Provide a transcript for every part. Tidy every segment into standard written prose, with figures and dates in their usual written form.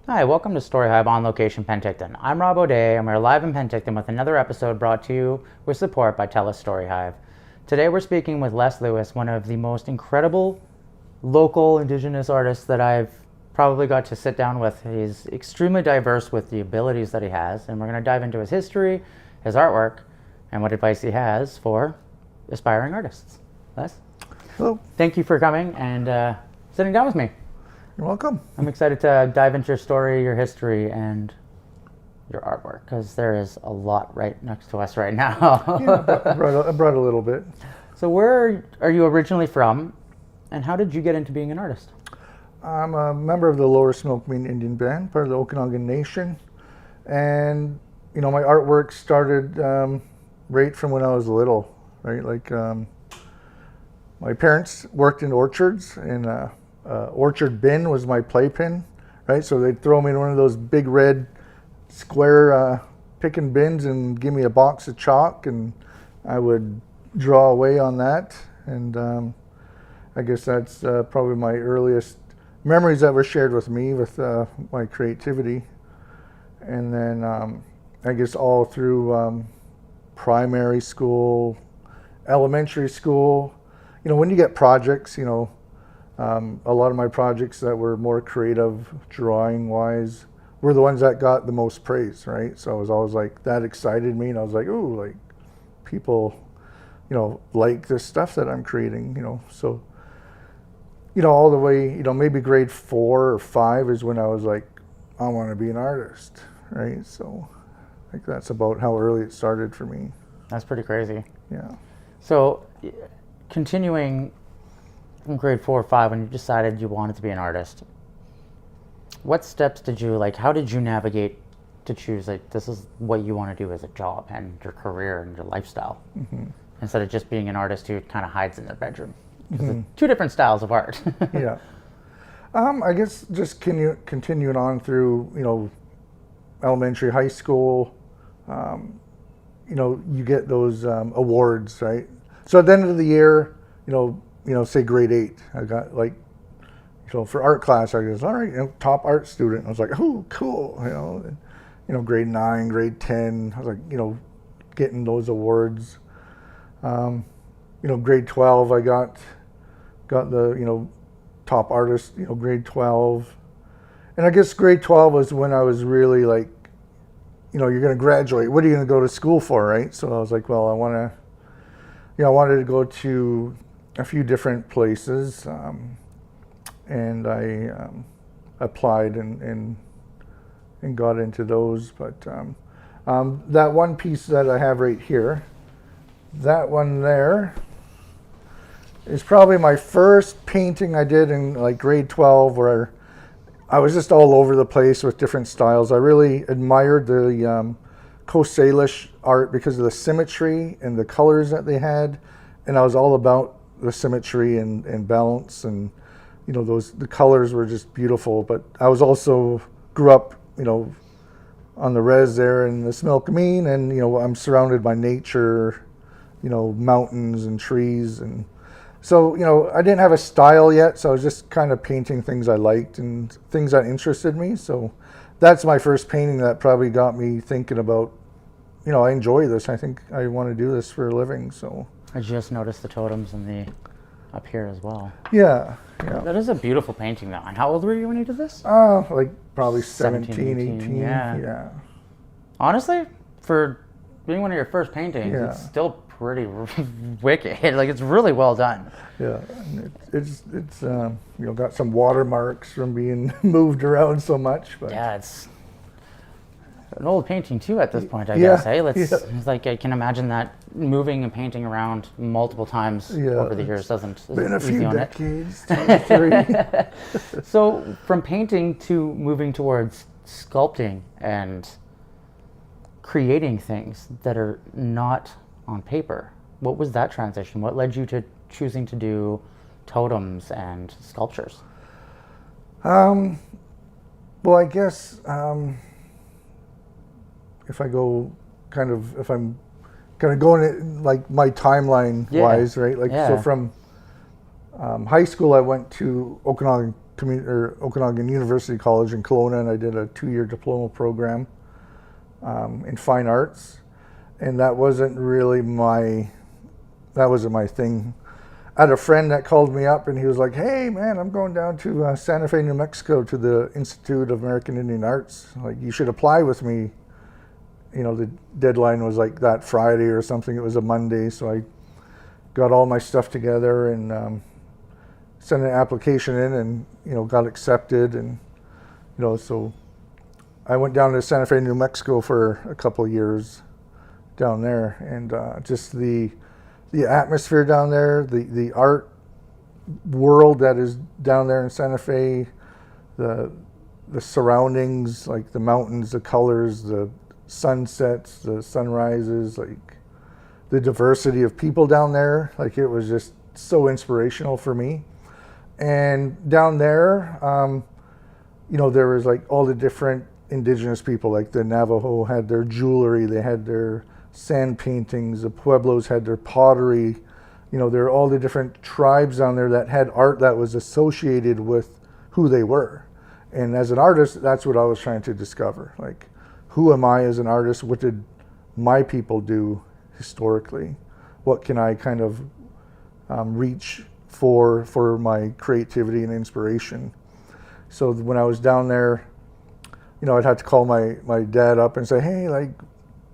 Hi, welcome to StoryHive On Location, Penticton. I'm Robb, and we're live in Penticton with another episode brought to you with support by TELUS STORYHIve. Today we're speaking with Les Lewis, one of the most incredible local Indigenous artists that I've probably got to sit down with. He's extremely diverse with the abilities that he has, and we're going to dive into his history, his artwork, and what advice he has for aspiring artists. Les? Hello. Thank you for coming and sitting down with me. You're welcome. I'm excited to dive into your story, your history, and your artwork, because there is a lot right next to us right now. I brought a little bit. So where are you originally from, and how did you get into being an artist? I'm a member of the Lower Smokemean Indian Band, part of the Okanagan Nation. And, my artwork started right from when I was little, right? My parents worked in orchards, and orchard bin was my playpen, right? So they'd throw me in one of those big red square picking bins and give me a box of chalk, and I would draw away on that. And I guess that's probably my earliest memories that were shared with me with my creativity. And then I guess all through primary school, elementary school, when you get projects, a lot of my projects that were more creative, drawing-wise, were the ones that got the most praise, right? So I was always like, that excited me, and I was like, ooh, like, people, like this stuff that I'm creating, So, all the way, maybe grade 4 or 5 is when I was like, I want to be an artist, right? So I think that's about how early it started for me. That's pretty crazy. Yeah. So continuing from grade 4 or 5, when you decided you wanted to be an artist, what steps did you, how did you navigate to choose, this is what you want to do as a job and your career and your lifestyle, instead of just being an artist who kind of hides in their bedroom? Because it's two different styles of art. Yeah. I guess just continuing on through, elementary, high school, you get those awards, right? So at the end of the year, say grade 8, I got for art class, I was all right, top art student. I was like, oh, cool, grade 9, grade 10, I was like, getting those awards. Grade 12, I got the, top artist, grade 12. And I guess grade 12 was when I was really like, you're going to graduate. What are you going to go to school for, right? So I was like, well, I wanted to go to a few different places, and I applied and got into those. But that one piece that I have right here, that one there, is probably my first painting I did in grade 12, where I was just all over the place with different styles. I really admired the Coast Salish art because of the symmetry and the colors that they had, and I was all about the symmetry and balance, and the colors were just beautiful. But I was also grew up on the res there in the Smokemean, and I'm surrounded by nature, mountains and trees, and so I didn't have a style yet, so I was just kind of painting things I liked and things that interested me. So that's my first painting that probably got me thinking about, I enjoy this. I think I want to do this for a living. So I just noticed the totems up here as well. Yeah. That is a beautiful painting, though. And how old were you when you did this? Probably 17, 18. Yeah. Honestly, for being one of your first paintings, it's still pretty wicked. It's really well done. Yeah, it's got some watermarks from being moved around so much. But yeah, it's an old painting too at this point, I guess. Hey, it's I can imagine that moving and painting around multiple times over the years isn't been a few easy on decades. So from painting to moving towards sculpting and creating things that are not on paper, what was that transition? What led you to choosing to do totems and sculptures? Well, I guess if I'm kind of going it my timeline wise, right? So from high school, I went to Okanagan Okanagan University College in Kelowna, and I did a 2-year diploma program in fine arts, and that wasn't my thing. I had a friend that called me up, and he was like, "Hey, man, I'm going down to Santa Fe, New Mexico, to the Institute of American Indian Arts. Like, you should apply with me." The deadline was like that Friday or something. It was a Monday, so I got all my stuff together and sent an application in, and got accepted, and so I went down to Santa Fe, New Mexico for a couple of years down there, and just the atmosphere down there, the art world that is down there in Santa Fe, the surroundings, like the mountains, the colors, the sunsets, the sunrises, like the diversity of people down there, like it was just so inspirational for me. And down there, there was like all the different indigenous people, like the Navajo had their jewelry, they had their sand paintings, the Pueblos had their pottery. There are all the different tribes down there that had art that was associated with who they were. And as an artist, that's what I was trying to discover. Like, who am I as an artist? What did my people do historically? What can I kind of reach for my creativity and inspiration? So when I was down there, I'd have to call my dad up and say, "Hey, like,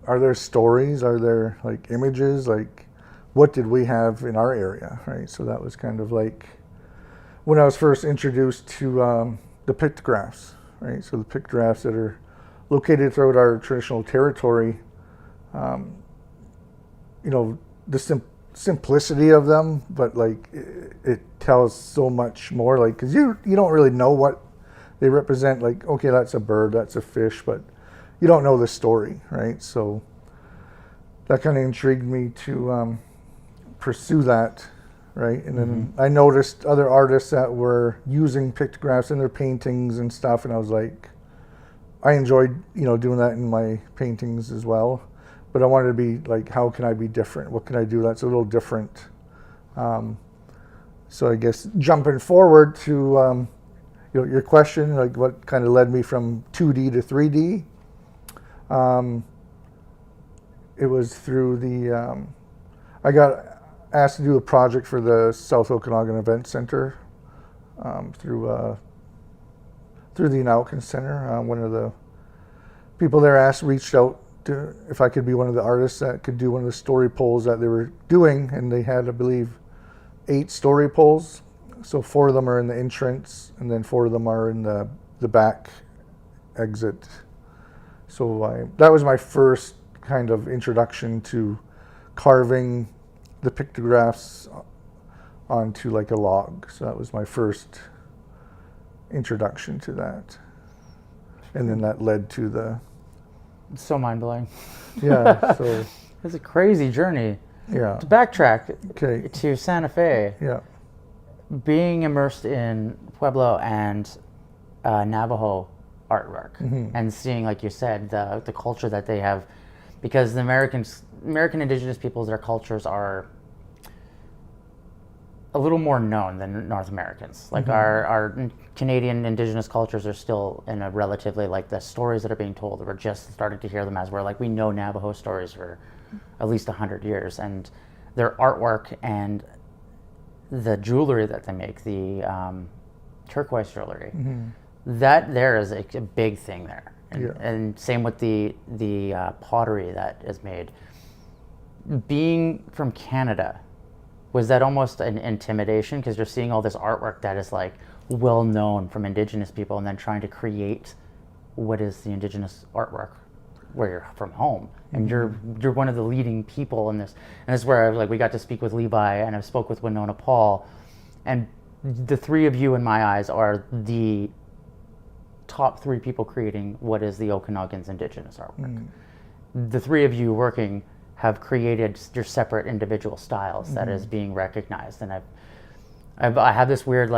are there stories? Are there like images? Like, what did we have in our area?" Right. So that was kind of like when I was first introduced to the pictographs. Right. So the pictographs that are located throughout our traditional territory. The simplicity of them, but like it tells so much more. Like, because you don't really know what they represent. Like, okay, that's a bird, that's a fish, but you don't know the story, right? So that kind of intrigued me to pursue that, right? And then I noticed other artists that were using pictographs in their paintings and stuff, and I was like, I enjoyed, doing that in my paintings as well. But I wanted to be like, how can I be different? What can I do that's a little different? So I guess jumping forward to your question, like what kind of led me from 2D to 3D. It was through I got asked to do a project for the South Okanagan Event Center through the Inalkin Center. One of the people there reached out to if I could be one of the artists that could do one of the story poles that they were doing, and they had, I believe, 8 story poles. So 4 of them are in the entrance, and then 4 of them are in the back exit. So that was my first kind of introduction to carving the pictographs onto like a log. So that was my first introduction to that, and then that led to the. It's so mind-blowing. Yeah, so it's a crazy journey. Yeah. To backtrack Okay. to Santa Fe, Yeah. being immersed in Pueblo and Navajo artwork, and seeing, like you said, the culture that they have, because the American indigenous peoples, their cultures are a little more known than North Americans. Like our Canadian indigenous cultures are still in a relatively, like, the stories that are being told, we're just starting to hear them as we're like, we know Navajo stories for at least 100 years, and their artwork and the jewelry that they make, the turquoise jewelry, that there is a big thing there. And same with the pottery that is made. Being from Canada, was that almost an intimidation, because you're seeing all this artwork that is like well known from indigenous people, and then trying to create what is the indigenous artwork where you're from home, and you're one of the leading people in this. And this is where we got to speak with Levi, and I spoke with Winona Paul, and the 3 of you in my eyes are the top 3 people creating what is the Okanagan's indigenous artwork. The 3 of you working have created your separate individual styles that is being recognized, and I have this weird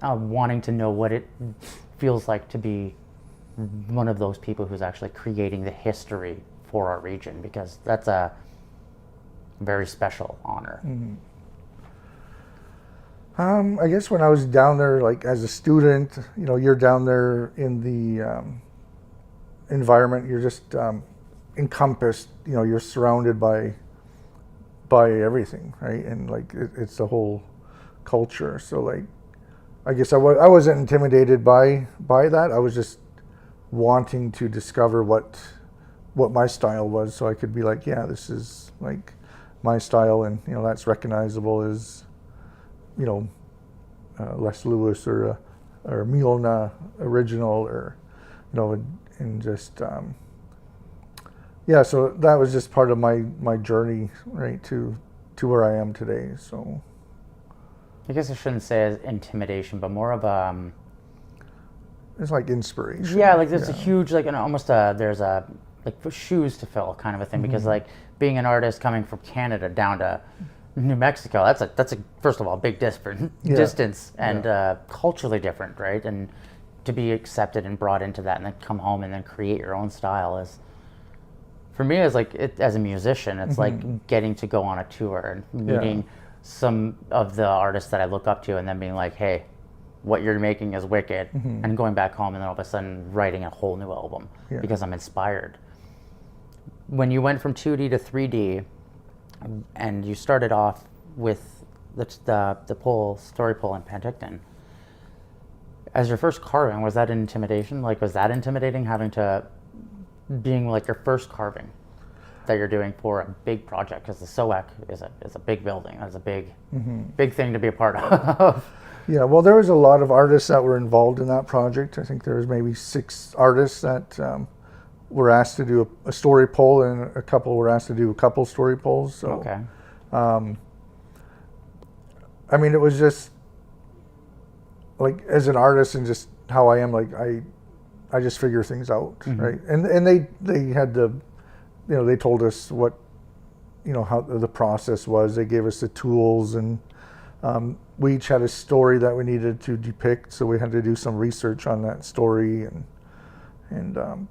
wanting to know what it feels like to be one of those people who's actually creating the history for our region, because that's a very special honor. I guess when I was down there, like as a student, you're down there in the environment. You're just encompassed. You're surrounded by everything, right? And like it's the whole culture. So like, I guess I wasn't intimidated by that. I was just wanting to discover what my style was, so I could be like, yeah, this is like my style, and that's recognizable as Les Lewis or Milna original, or and just yeah. So that was just part of my journey, right, to where I am today. So I guess I shouldn't say as intimidation, but more of a it's like inspiration. yeah, like there's a huge like almost there's a like shoes to fill kind of a thing, because like being an artist coming from Canada down to New Mexico, that's a first of all big distance and culturally different, right? And to be accepted and brought into that, and then come home and then create your own style is, for me, as like as a musician, it's like getting to go on a tour and meeting some of the artists that I look up to, and then being like, hey, what you're making is wicked, and going back home and then all of a sudden writing a whole new album because I'm inspired. When you went from 2D to 3D, and you started off with the story pole in Penticton, as your first carving, was that an intimidation? Like, was that intimidating, having to being like your first carving that you're doing for a big project? Because the SOEC is a big building. That's a big thing to be a part of. Yeah, well, there was a lot of artists that were involved in that project. I think there was maybe 6 artists that were asked to do a story pole, and a couple were asked to do a couple story poles. So, okay. I mean, it was just like, as an artist and just how I am, like I just figure things out, right? And they had the, they told us what, how the process was. They gave us the tools, and we each had a story that we needed to depict, so we had to do some research on that story, and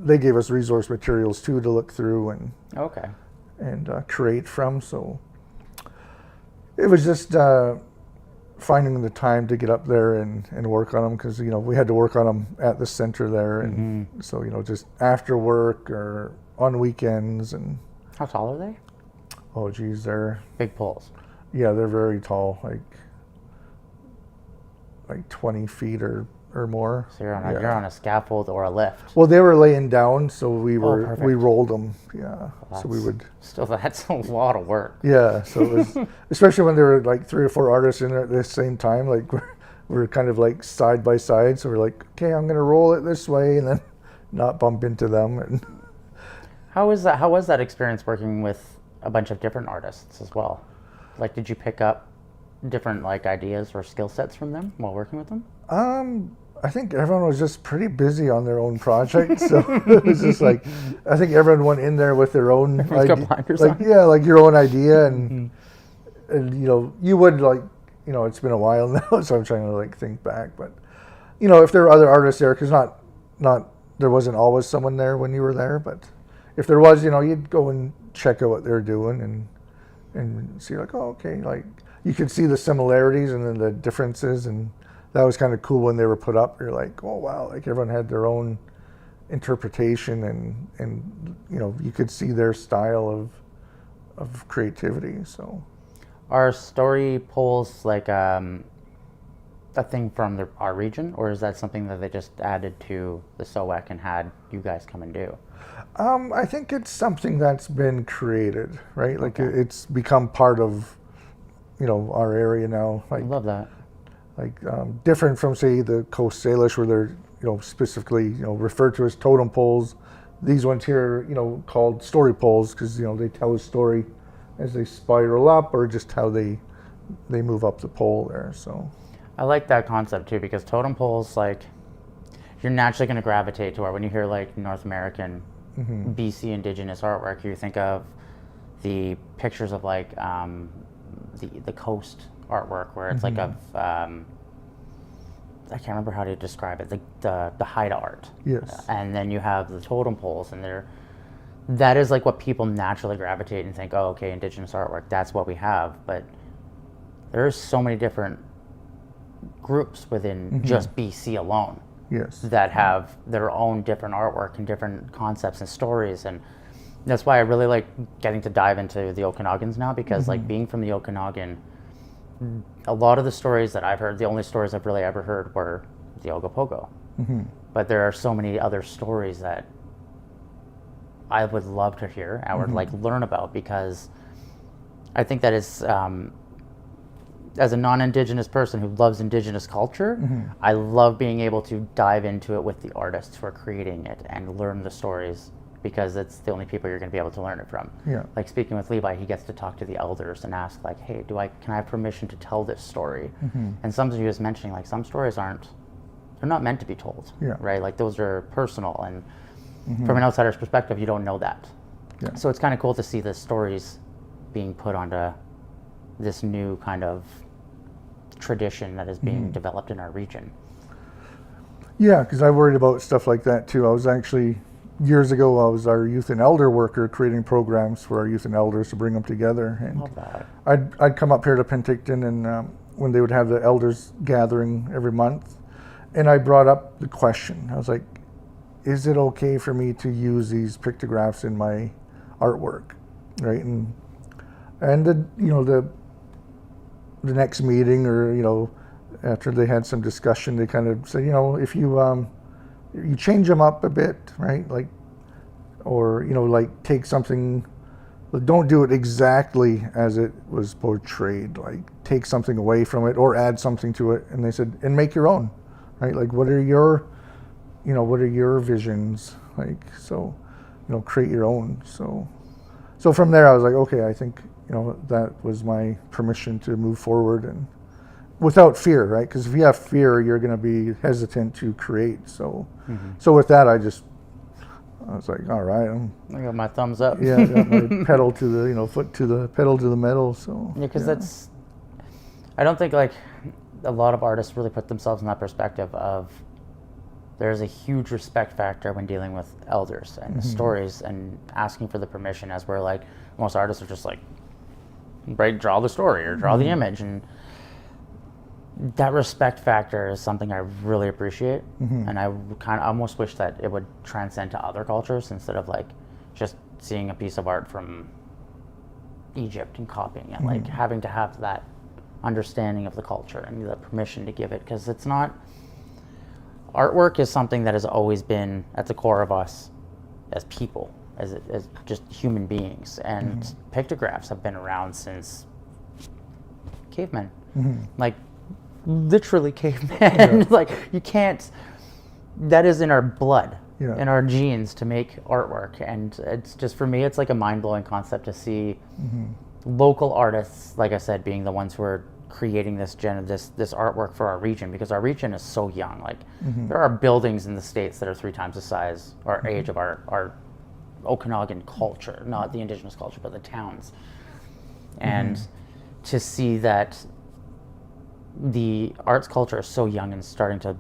they gave us resource materials too to look through and create from. So it was just finding the time to get up there and work on them, because we had to work on them at the center there, and so just after work or on weekends. And how tall are they? Oh geez, they're big poles. Yeah, they're very tall, like 20 feet or more. So you're on a scaffold or a lift. Well, they were laying down, so we perfect. rolled them. Yeah, Well, so we would. Still, that's a lot of work. Yeah, so it was, especially when there were like 3 or 4 artists in there at the same time. Like we're kind of like side by side, so we're like, okay, I'm gonna roll it this way, and then not bump into them. And How was that experience working with a bunch of different artists as well? Like, did you pick up different like ideas or skill sets from them while working with them? I think everyone was just pretty busy on their own project, so it was just like, I think everyone went in there with their own idea, like your own idea, and you would like, it's been a while now, so I'm trying to like think back, but if there were other artists there, because not there wasn't always someone there when you were there, but if there was, you'd go and check out what they're doing and see like, oh, okay, like you could see the similarities and then the differences, and that was kind of cool when they were put up. You're like, oh wow, like everyone had their own interpretation, and you could see their style of creativity. So, are story poles like a thing from our region, or is that something that they just added to the SOEC and had you guys come and do? I think it's something that's been created, right? Like it's become part of our area now. Like, I love that. Like different from, say, the Coast Salish, where they're specifically referred to as totem poles. These ones here called story poles, because they tell a story as they spiral up, or just how they move up the pole there. So I like that concept too, because totem poles, like, you're naturally going to gravitate to, when you hear like North American BC Indigenous artwork, you think of the pictures of like the coast artwork, where it's like of I can't remember how to describe it, the Haida art. Yes. And then you have the totem poles, and that is like what people naturally gravitate and think, oh, okay, Indigenous artwork, that's what we have. But there are so many different groups within just BC alone Yes. that have their own different artwork and different concepts and stories, and that's why I really like getting to dive into the Okinawans now, because like being from the Okanagan, a lot of the stories that I've heard, the only stories I've really ever heard were the Ogopogo. But there are so many other stories that I would love to hear and would like learn about, because I think that is, as a non-Indigenous person who loves Indigenous culture, I love being able to dive into it with the artists who are creating it and learn the stories, because it's the only people you're going to be able to learn it from. Yeah. Like speaking with Levi, he gets to talk to the elders and ask like, hey, can I have permission to tell this story? And something he was mentioning, like some stories they're not meant to be told, Yeah. right? Like those are personal, and from an outsider's perspective, you don't know that. Yeah. So it's kind of cool to see the stories being put onto this new kind of tradition that is being developed in our region. Yeah, because I worried about stuff like that too. I was actually, years ago, I was our youth and elder worker, creating programs for our youth and elders to bring them together. And Love that. I'd come up here to Penticton, and when they would have the elders gathering every month, and I brought up the question. I was like, is it okay for me to use these pictographs in my artwork, right? And the next meeting, or after they had some discussion, they kind of said, if you change them up a bit, right? Like, or like take something, don't do it exactly as it was portrayed. Like take something away from it or add something to it. And they said, and make your own, right? Like what are your visions? Like, so, create your own. So from there I was like, okay, I think, that was my permission to move forward, and without fear, right? Because if you have fear, you're going to be hesitant to create. So, so with that, I was like, all right, I got my thumbs up. I got my pedal to the, foot to the pedal to the metal. So yeah, because I don't think like a lot of artists really put themselves in that perspective of there's a huge respect factor when dealing with elders and stories and asking for the permission, as we're like, most artists are just like, draw the story or draw the image, and that respect factor is something I really appreciate, and I kind of almost wish that it would transcend to other cultures instead of like just seeing a piece of art from Egypt and copying it, like having to have that understanding of the culture and the permission to give it, because it's not, artwork is something that has always been at the core of us as people, as just human beings, and pictographs have been around since cavemen, like literally cavemen. Like you can't, that is in our blood, in our genes to make artwork, and it's just, for me, it's like a mind-blowing concept to see local artists, like I said, being the ones who are creating this artwork for our region, because our region is so young. Like there are buildings in the States that are 3 times the size or age of our Okanagan culture, not the Indigenous culture, but the towns. And to see that the arts culture is so young and starting to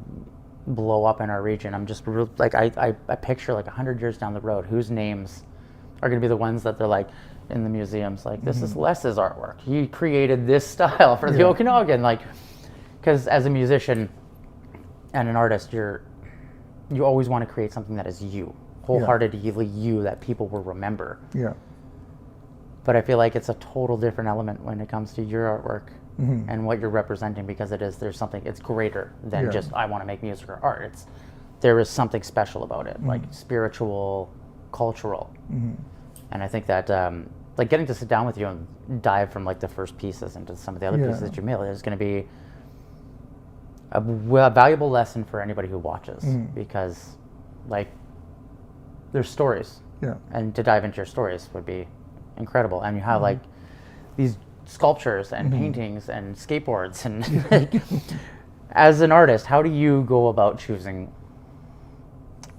blow up in our region, I'm just like, I picture like 100 years down the road, whose names are going to be the ones that they're like in the museums, like this is Les's artwork. He created this style for the Okanagan, like, because as a musician and an artist, you always want to create something that is you, wholeheartedly you, that people will remember. Yeah. But I feel like it's a total different element when it comes to your artwork and what you're representing, because there's something, it's greater than just I want to make music or art. There is something special about it, like spiritual, cultural. And I think that like getting to sit down with you and dive from like the first pieces into some of the other pieces that you made is going to be a valuable lesson for anybody who watches, because like there's stories, and to dive into your stories would be incredible. And you have like these sculptures and paintings and skateboards, and like, as an artist, how do you go about choosing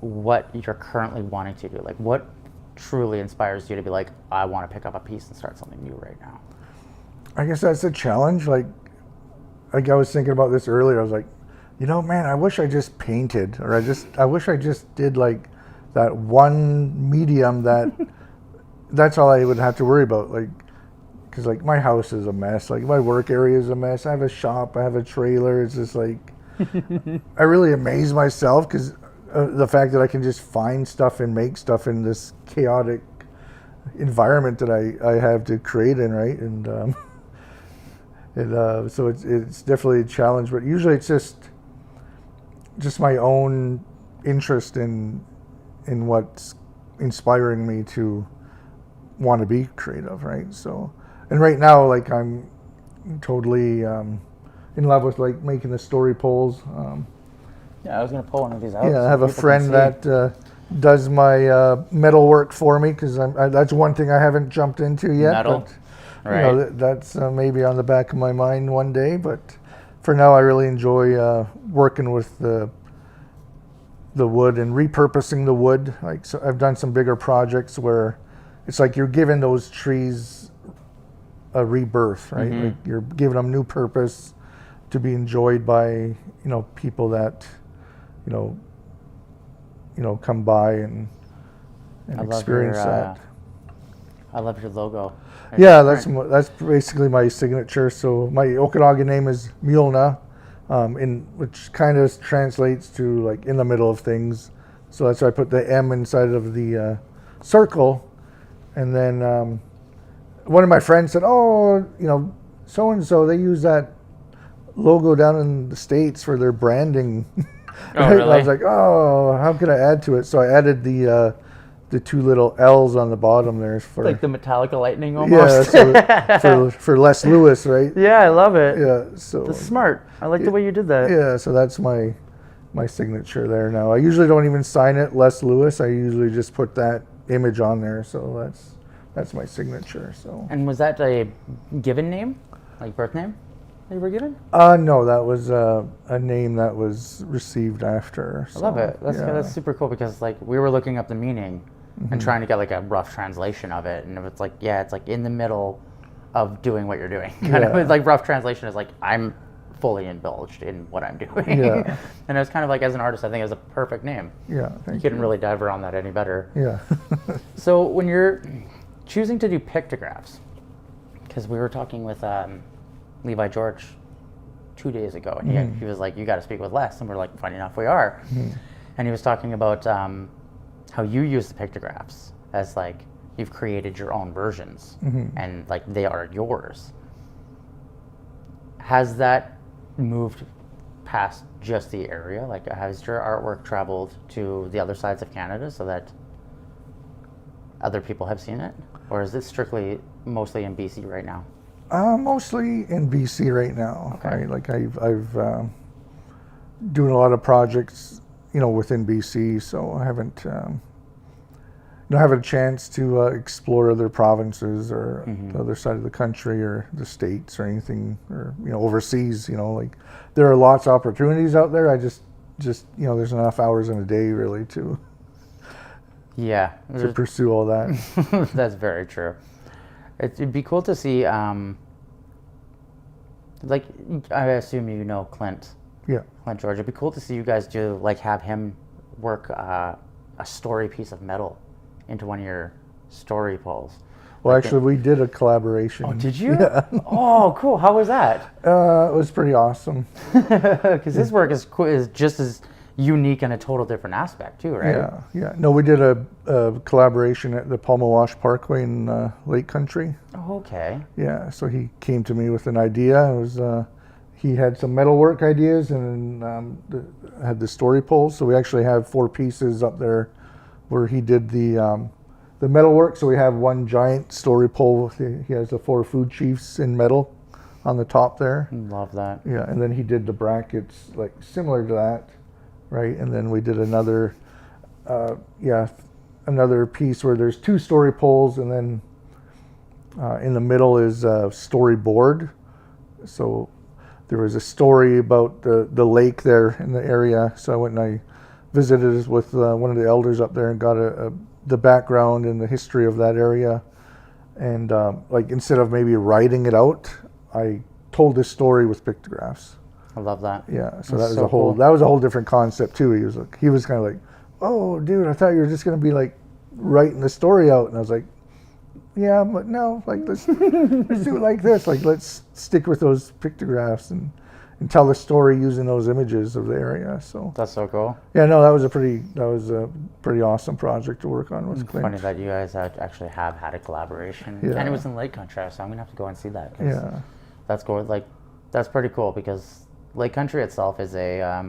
what you're currently wanting to do? Like what truly inspires you to be like, I want to pick up a piece and start something new right now? I guess that's a challenge. Like I was thinking about this earlier. I was like, man, I wish I just painted, or I wish I just did like that one medium that that's all I would have to worry about. Like, because like my house is a mess. Like my work area is a mess. I have a shop. I have a trailer. It's just like I really amaze myself because the fact that I can just find stuff and make stuff in this chaotic environment that I have to create in, right? And so it's definitely a challenge. But usually it's just my own interest in what's inspiring me to want to be creative, right? So, and right now, like I'm totally in love with like making the story poles. Yeah, I was gonna pull one of these out. Yeah, so I have a people can friend see. that does my metal work for me because that's one thing I haven't jumped into yet. Metal, but, right? You know, that's maybe on the back of my mind one day. But for now, I really enjoy working with the wood and repurposing the wood. Like, so I've done some bigger projects where it's like you're giving those trees a rebirth, right? Mm-hmm. Like you're giving them new purpose to be enjoyed by people that come by and experience that. I love your logo. Yeah, that's basically my signature. So my Okanagan name is Mulna, which kind of translates to like in the middle of things. So that's why I put the M inside of the circle. And then one of my friends said, "Oh, so and so they use that logo down in the States for their branding." Oh, Right? really? And I was like, "Oh, how could I add to it?" So I added the two little L's on the bottom there for Like the Metallica lightning almost. yeah, so for Les Lewis, right? Yeah, I love it. Yeah, so That's smart. I like the way you did that. yeah, so that's my signature there now. I usually don't even sign it Les Lewis. I usually just put that image on there. So that's my signature. So And was that a given name, like birth name, that you were given? no, that was a name that was received after. I love it. yeah. That's super cool because like we were looking up the meaning and trying to get like a rough translation of it, and it's like it's like in the middle of doing what you're doing. Kind of Yeah. it's like rough translation is like I'm fully indulged in what I'm doing. Yeah. And it was kind of like as an artist, I think it was a perfect name. Yeah, You thank couldn't really dive around that any better. Yeah. So when you're choosing to do pictographs, because we were talking with Levi George 2 days ago, and he was like, "You got to speak with Les," and we're like, "Funny enough, we are." And he was talking about how you use the pictographs as like you've created your own versions, and like they are yours. Has that moved past just the area? Like, has your artwork traveled to the other sides of Canada so that other people have seen it, or is it strictly mostly in BC right now? Mostly in BC right now. Okay. Right? Like I've doing a lot of projects, within BC. So I haven't have a chance to explore other provinces or the other side of the country or the states or anything, or overseas. Like there are lots of opportunities out there. I just there's enough hours in a day really to pursue all that. That's very true. It'd be cool to see, like, I assume you know Clint George. It'd be cool to see you guys do, like, have him work a story piece of metal into one of your story poles. Well, actually, we did a collaboration. Oh, did you? Yeah. Oh, cool. How was that? It was pretty awesome. Because his work is just as unique in a total different aspect too, right? Yeah. No, we did a collaboration at the Palma-Wash Parkway in Lake Country. Oh, okay. Yeah, so he came to me with an idea. It was he had some metalwork ideas and had the story poles. So we actually have 4 pieces up there where he did the metalwork. So we have one giant story pole. He has the 4 food chiefs in metal on the top there. Love that. Yeah, and then he did the brackets like similar to that, right? And then we did another piece where there's 2 story poles, and then in the middle is a storyboard. So there was a story about the lake there in the area. So I went and I visited with one of the elders up there and got the background and the history of that area. And like instead of maybe writing it out, I told this story with pictographs. I love that. Yeah, so That's that was so a whole different concept too. He was kind of like, "Oh, dude, I thought you were just gonna be like writing the story out," and I was like, yeah, but no, like let's do it like this. Like let's stick with those pictographs and tell the story using those images of the area. So That's so cool. yeah, no, that was a pretty awesome project to work on with Clint. Funny that you guys actually have had a collaboration, Yeah. and it was in Lake Country, so I'm gonna have to go and see that. 'Cause Yeah, that's cool. Like, that's pretty cool because Lake Country itself is a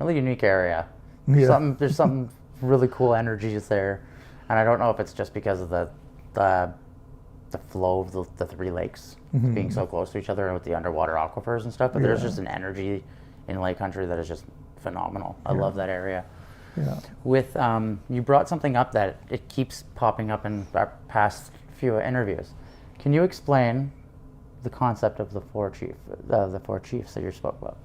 really unique area. Yeah. There's some really cool energies there, and I don't know if it's just because of the flow of the three lakes being so close to each other and with the underwater aquifers and stuff. But there's Yeah. just an energy in Lake Country that is just phenomenal. I love that area. yeah. With you brought something up that it keeps popping up in our past few interviews. Can you explain the concept of the four chiefs that you spoke about?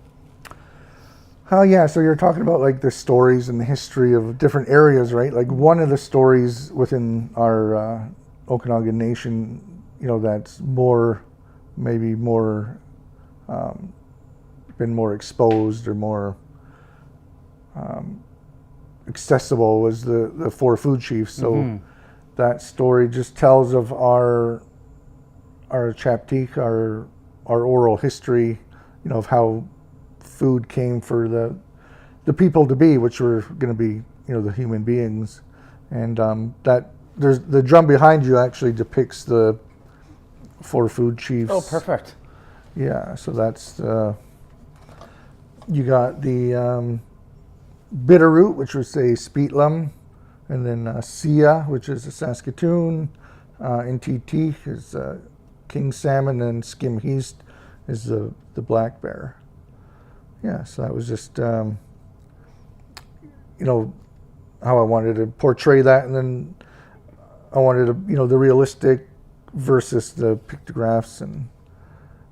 Oh yeah, so you're talking about like the stories and the history of different areas, right? Like one of the stories within our Okanagan Nation, you know, that's maybe more been more exposed or more accessible was the four food chiefs. So that story just tells of our chaptik, our oral history, you know, of how food came for the people to be, which were going to be, you know, the human beings. And that there's the drum behind you actually depicts the four food chiefs. Oh, perfect. Yeah, so that's you got the Bitterroot, which was a Speetlum, and then Sia, which is a Saskatoon, NTT is King Salmon, and Skim Heast is the black bear. Yeah, so that was just you know, how I wanted to portray that, and then I wanted to, you know, the realistic versus the pictographs, and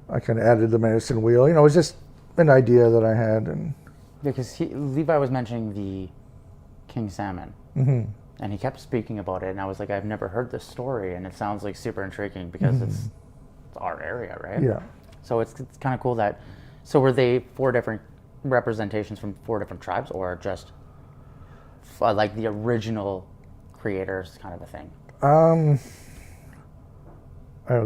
I kind of added the medicine wheel. You know, it was just an idea that I had, and Because Levi was mentioning the king salmon, and he kept speaking about it, and I was like, I've never heard this story, and it sounds like super intriguing because it's our area, right? yeah. So it's kind of cool that. So were they four different representations from four different tribes, or just like the original creators, kind of a thing? It's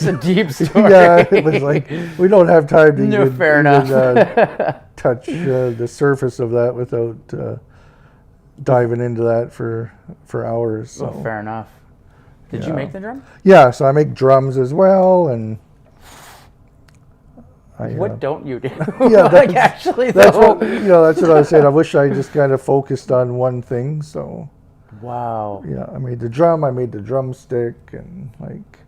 a deep story. Yeah, it was like we don't have time to No, even, fair enough. touch the surface of that without diving into that for hours. So. Oh, fair enough. Did you make the drum? Yeah, so I make drums as well, and What don't you do? Yeah, like actually, that's though. what that's what I was saying. I wish I just kind of focused on one thing. So Wow. yeah, I made the drum, I made the drumstick, and like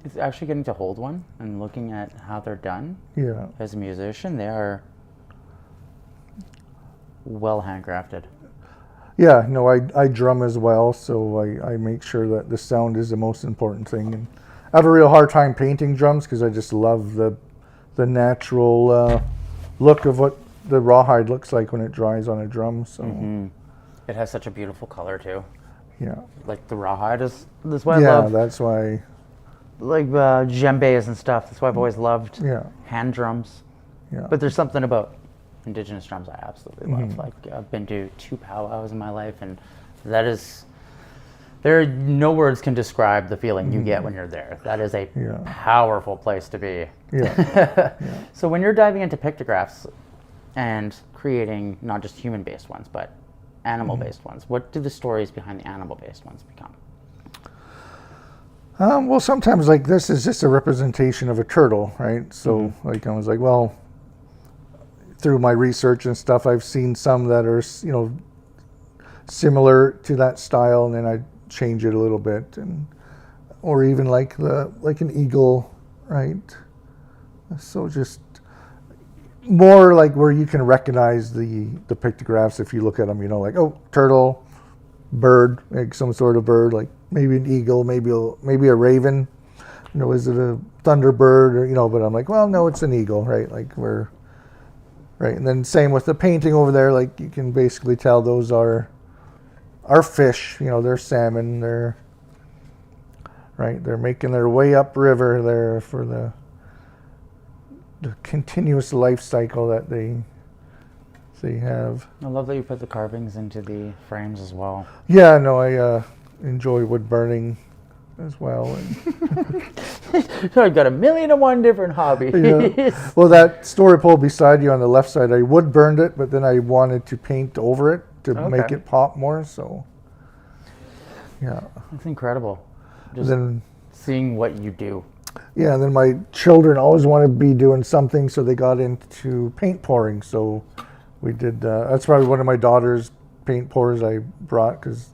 It's actually getting to hold one and looking at how they're done. yeah, As a musician, they are well handcrafted. yeah. No, I drum as well, so I make sure that the sound is the most important thing. And I have a real hard time painting drums because I just love the natural look of what the rawhide looks like when it dries on a drum. So It has such a beautiful color too. yeah, Like the rawhide is. That's why I yeah. love That's why. like djembes and stuff. That's why I've always loved Yeah, hand drums. yeah. But there's something about Indigenous drums I absolutely love. Like I've been to 2 powwows in my life, and that is. There are no words can describe the feeling you get when you're there. That is a Yeah. powerful place to be. Yeah. So when you're diving into pictographs and creating not just human-based ones, but animal-based ones, what do the stories behind the animal-based ones become? Well, sometimes like this is just a representation of a turtle, right? So like I was like, well, through my research and stuff, I've seen some that are, you know, similar to that style, and then I change it a little bit, and or even like an eagle, right? So just more like where you can recognize the pictographs if you look at them, you know, like, oh, turtle, bird, like some sort of bird, like maybe an eagle, maybe a raven, you know, is it a thunderbird, or, you know, but I'm like, well, no, it's an eagle, right? Like right. And then same with the painting over there, like you can basically tell those are fish, you know, they're salmon, they're making their way upriver there for the continuous life cycle that they they have. I love that you put the carvings into the frames as well. Yeah, no, I enjoy wood burning as well. And I've got 1,000,001 different hobbies. yeah. Well, that story pole beside you on the left side, I wood burned it, but then I wanted to paint over it to make it pop more. So, yeah. That's incredible. Just Then, seeing what you do. yeah, and then my children always wanted to be doing something, so they got into paint pouring. So we did. That's probably one of my daughter's paint pours I brought, because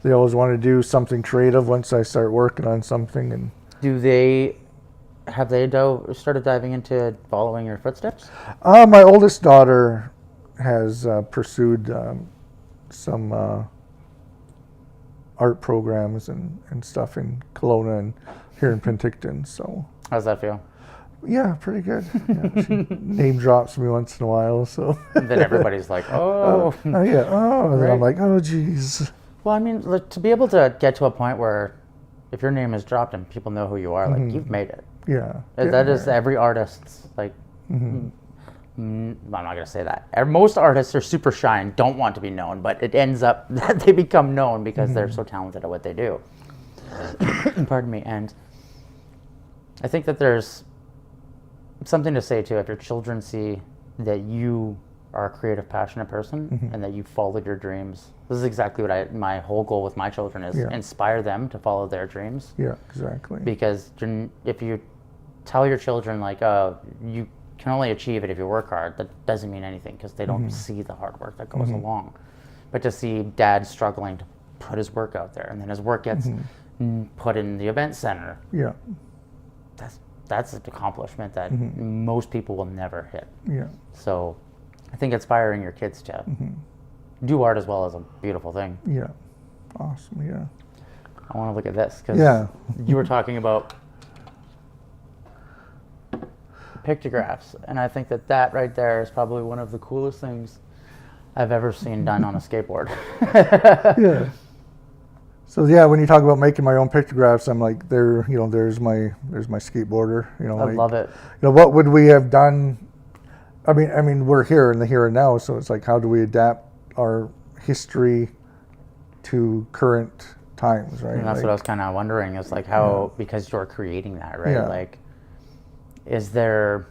they always want to do something creative once I start working on something. And have they started diving into following your footsteps? my oldest daughter has pursued some art programs and stuff in Kelowna and here in Penticton. So How's that feel? yeah, pretty good. Yeah, she name drops me once in a while. So Then everybody's like, oh. yeah, oh, and then I'm Right. like, oh, geez. Well, I mean, to be able to get to a point where if your name is dropped and people know who you are, like, you've made it. Yeah. That is every artist's, like, I'm not going to say that. Most artists are super shy and don't want to be known, but it ends up that they become known because they're so talented at what they do. Pardon me. And I think that there's something to say, too, if your children see that you are a creative, passionate person and that you followed your dreams. This is exactly what my whole goal with my children is, inspire them to follow their dreams. Yeah, exactly. Because if you tell your children, like, oh, you can only achieve it if you work hard, that doesn't mean anything, because they don't see the hard work that goes along. But to see dad struggling to put his work out there, and then his work gets put in the event center, Yeah. that's an accomplishment that most people will never hit. Yeah. So I think inspiring your kids to do art as well is a beautiful thing. Yeah. Awesome. Yeah. I want to look at this, because you were talking about pictographs, and I think that right there is probably one of the coolest things I've ever seen done on a skateboard. Yeah. So yeah, when you talk about making my own pictographs, I'm like, there's my skateboarder. I love it. What would we have done? I mean, we're here in the here and now, so it's like, how do we adapt our history to current times, right? And that's what I was kind of wondering, is like how, because you're creating that, right? Yeah. Like, is there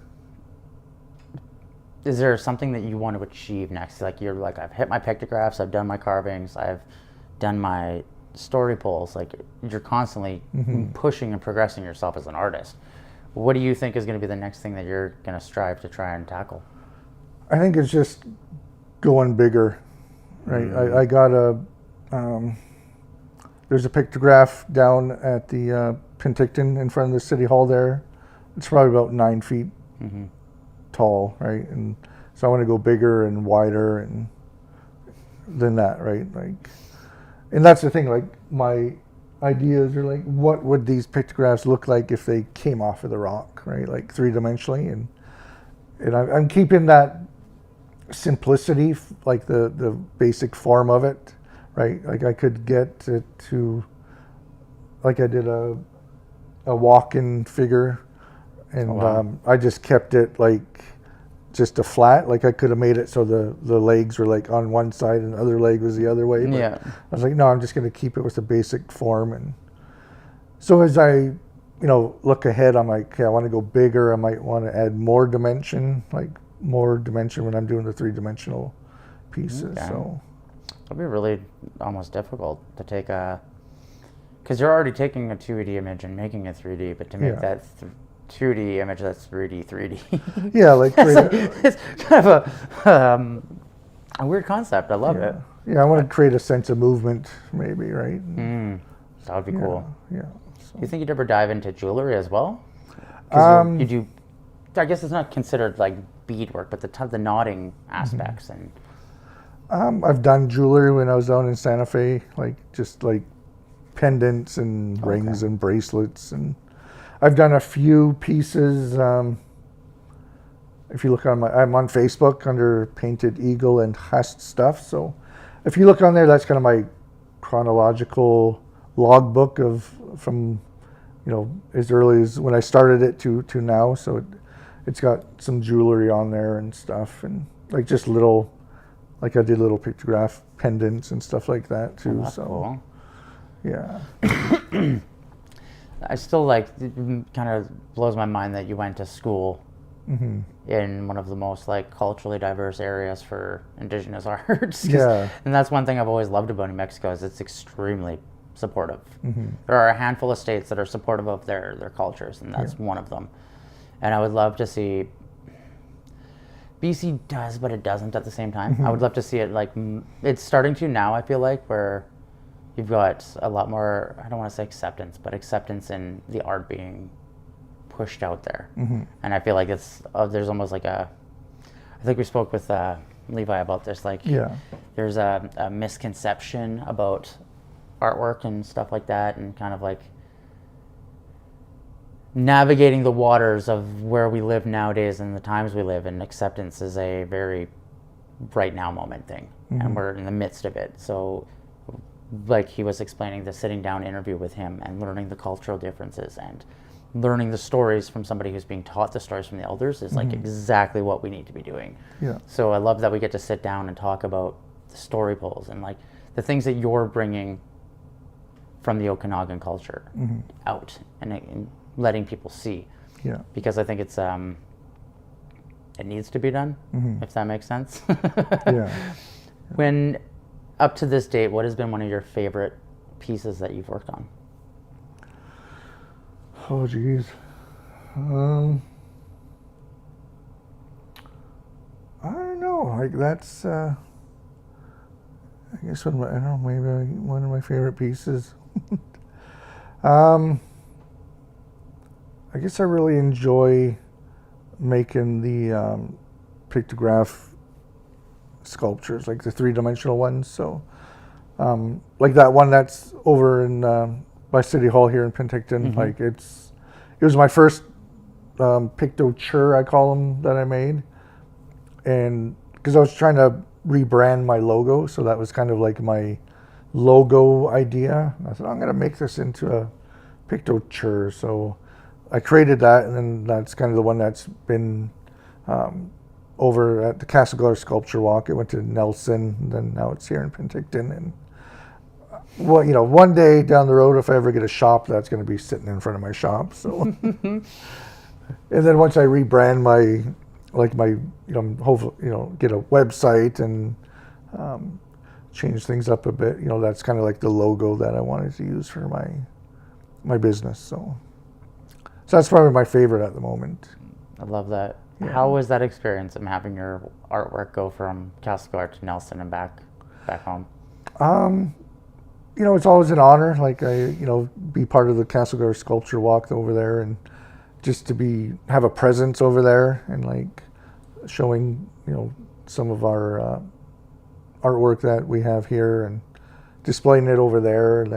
something that you want to achieve next? Like, you're like, I've hit my pictographs, I've done my carvings, I've done my story poles. Like, you're constantly pushing and progressing yourself as an artist. What do you think is going to be the next thing that you're going to strive to try and tackle? I think it's just going bigger, right? I got there's a pictograph down at the Penticton in front of the city hall there. It's probably about 9 feet tall, right? And so I want to go bigger and wider and than that, right? Like, and that's the thing, like, my ideas are like, what would these pictographs look like if they came off of the rock, right? Like, three-dimensionally, and I'm keeping that simplicity, like the basic form of it, right? Like, I could get it to, like, I did a walk-in figure, and I just kept it like just a flat. Like, I could have made it so the legs were like on one side and the other leg was the other way. But I was like, no, I'm just going to keep it with the basic form. And so as I, look ahead, I'm like, okay, I want to go bigger. I might want to add more dimension when I'm doing the three-dimensional pieces. Okay. So it'll be really almost difficult to take because you're already taking a 2D image and making it 3D, but to make that 2D image that's 3D. Yeah, like it's kind of a weird concept. I love it. Yeah, I want to create a sense of movement, maybe, right? That would be cool. Yeah. Do you think you'd ever dive into jewelry as well? Because you do. I guess it's not considered like beadwork, but the knotting aspects and. I've done jewelry when I was down in Santa Fe, like just like pendants and rings and bracelets, and I've done a few pieces. If you look I'm on Facebook under Painted Eagle and Hust stuff. So if you look on there, that's kind of my chronological logbook from as early as when I started it to now. So it's got some jewelry on there and stuff, and like just little like I did little pictograph pendants and stuff like that too. That's so cool. yeah. I still like, it kind of blows my mind that you went to school in one of the most like culturally diverse areas for Indigenous arts. Yeah. And that's one thing I've always loved about New Mexico is it's extremely supportive. There are a handful of states that are supportive of their cultures, and that's one of them. And I would love to see, BC does, but it doesn't at the same time. I would love to see it like, it's starting to now, I feel like, where you've got a lot more, I don't want to say acceptance, but acceptance in the art being pushed out there. And I feel like it's, there's almost like I think we spoke with Levi about this, like there's a misconception about artwork and stuff like that, and kind of like navigating the waters of where we live nowadays and the times we live in. Acceptance is a very right now moment thing, and we're in the midst of it. So like he was explaining, the sitting down interview with him and learning the cultural differences and learning the stories from somebody who's being taught the stories from the elders is like exactly what we need to be doing. So I love that we get to sit down and talk about the story poles and like the things that you're bringing from the Okanagan culture out and letting people see. Because I think it's it needs to be done, if that makes sense. When up to this date, what has been one of your favorite pieces that you've worked on? Oh geez. I don't know. Like that's I guess I don't know, maybe one of my favorite pieces. I guess I really enjoy making the pictograph sculptures, like the 3-dimensional ones. So like that one that's over in by City Hall here in Penticton. Like it was my first pictoture, I call them, that I made, and because I was trying to rebrand my logo, so that was kind of like my logo idea. I thought, I'm going to make this into a pictoture. So I created that, and then that's kind of the one that's been over at the Castlegar Sculpture Walk. It went to Nelson, and then now it's here in Penticton. And well, you know, one day down the road, if I ever get a shop, that's going to be sitting in front of my shop. So, and then once I rebrand my hopefully, get a website and change things up a bit. That's kind of like the logo that I wanted to use for my business. So that's probably my favorite at the moment. I love that. Yeah. How was that experience of having your artwork go from Castlegar to Nelson and back home? It's always an honor, like be part of the Castlegar Sculpture Walk over there, and just to have a presence over there and like showing, some of our artwork that we have here and displaying it over there. And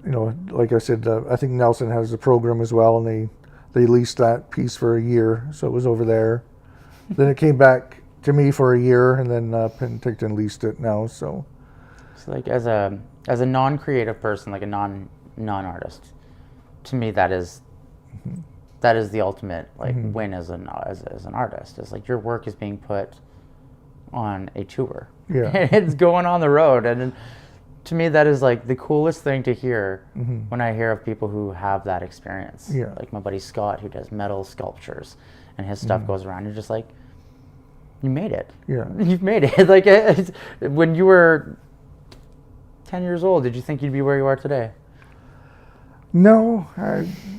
then, like I said, I think Nelson has a program as well, and they leased that piece for a year, so it was over there. Then it came back to me for a year, and then Penticton leased it now. So like as a non-creative person, like a non-artist, to me that is the ultimate win as an artist. It's like your work is being put on a tour. It's going on the road, and to me that is like the coolest thing to hear when I hear of people who have that experience. Like my buddy Scott, who does metal sculptures, and his stuff goes around. You're just like, you made it. You've made it. Like when you were 10 years old, did you think you'd be where you are today? No,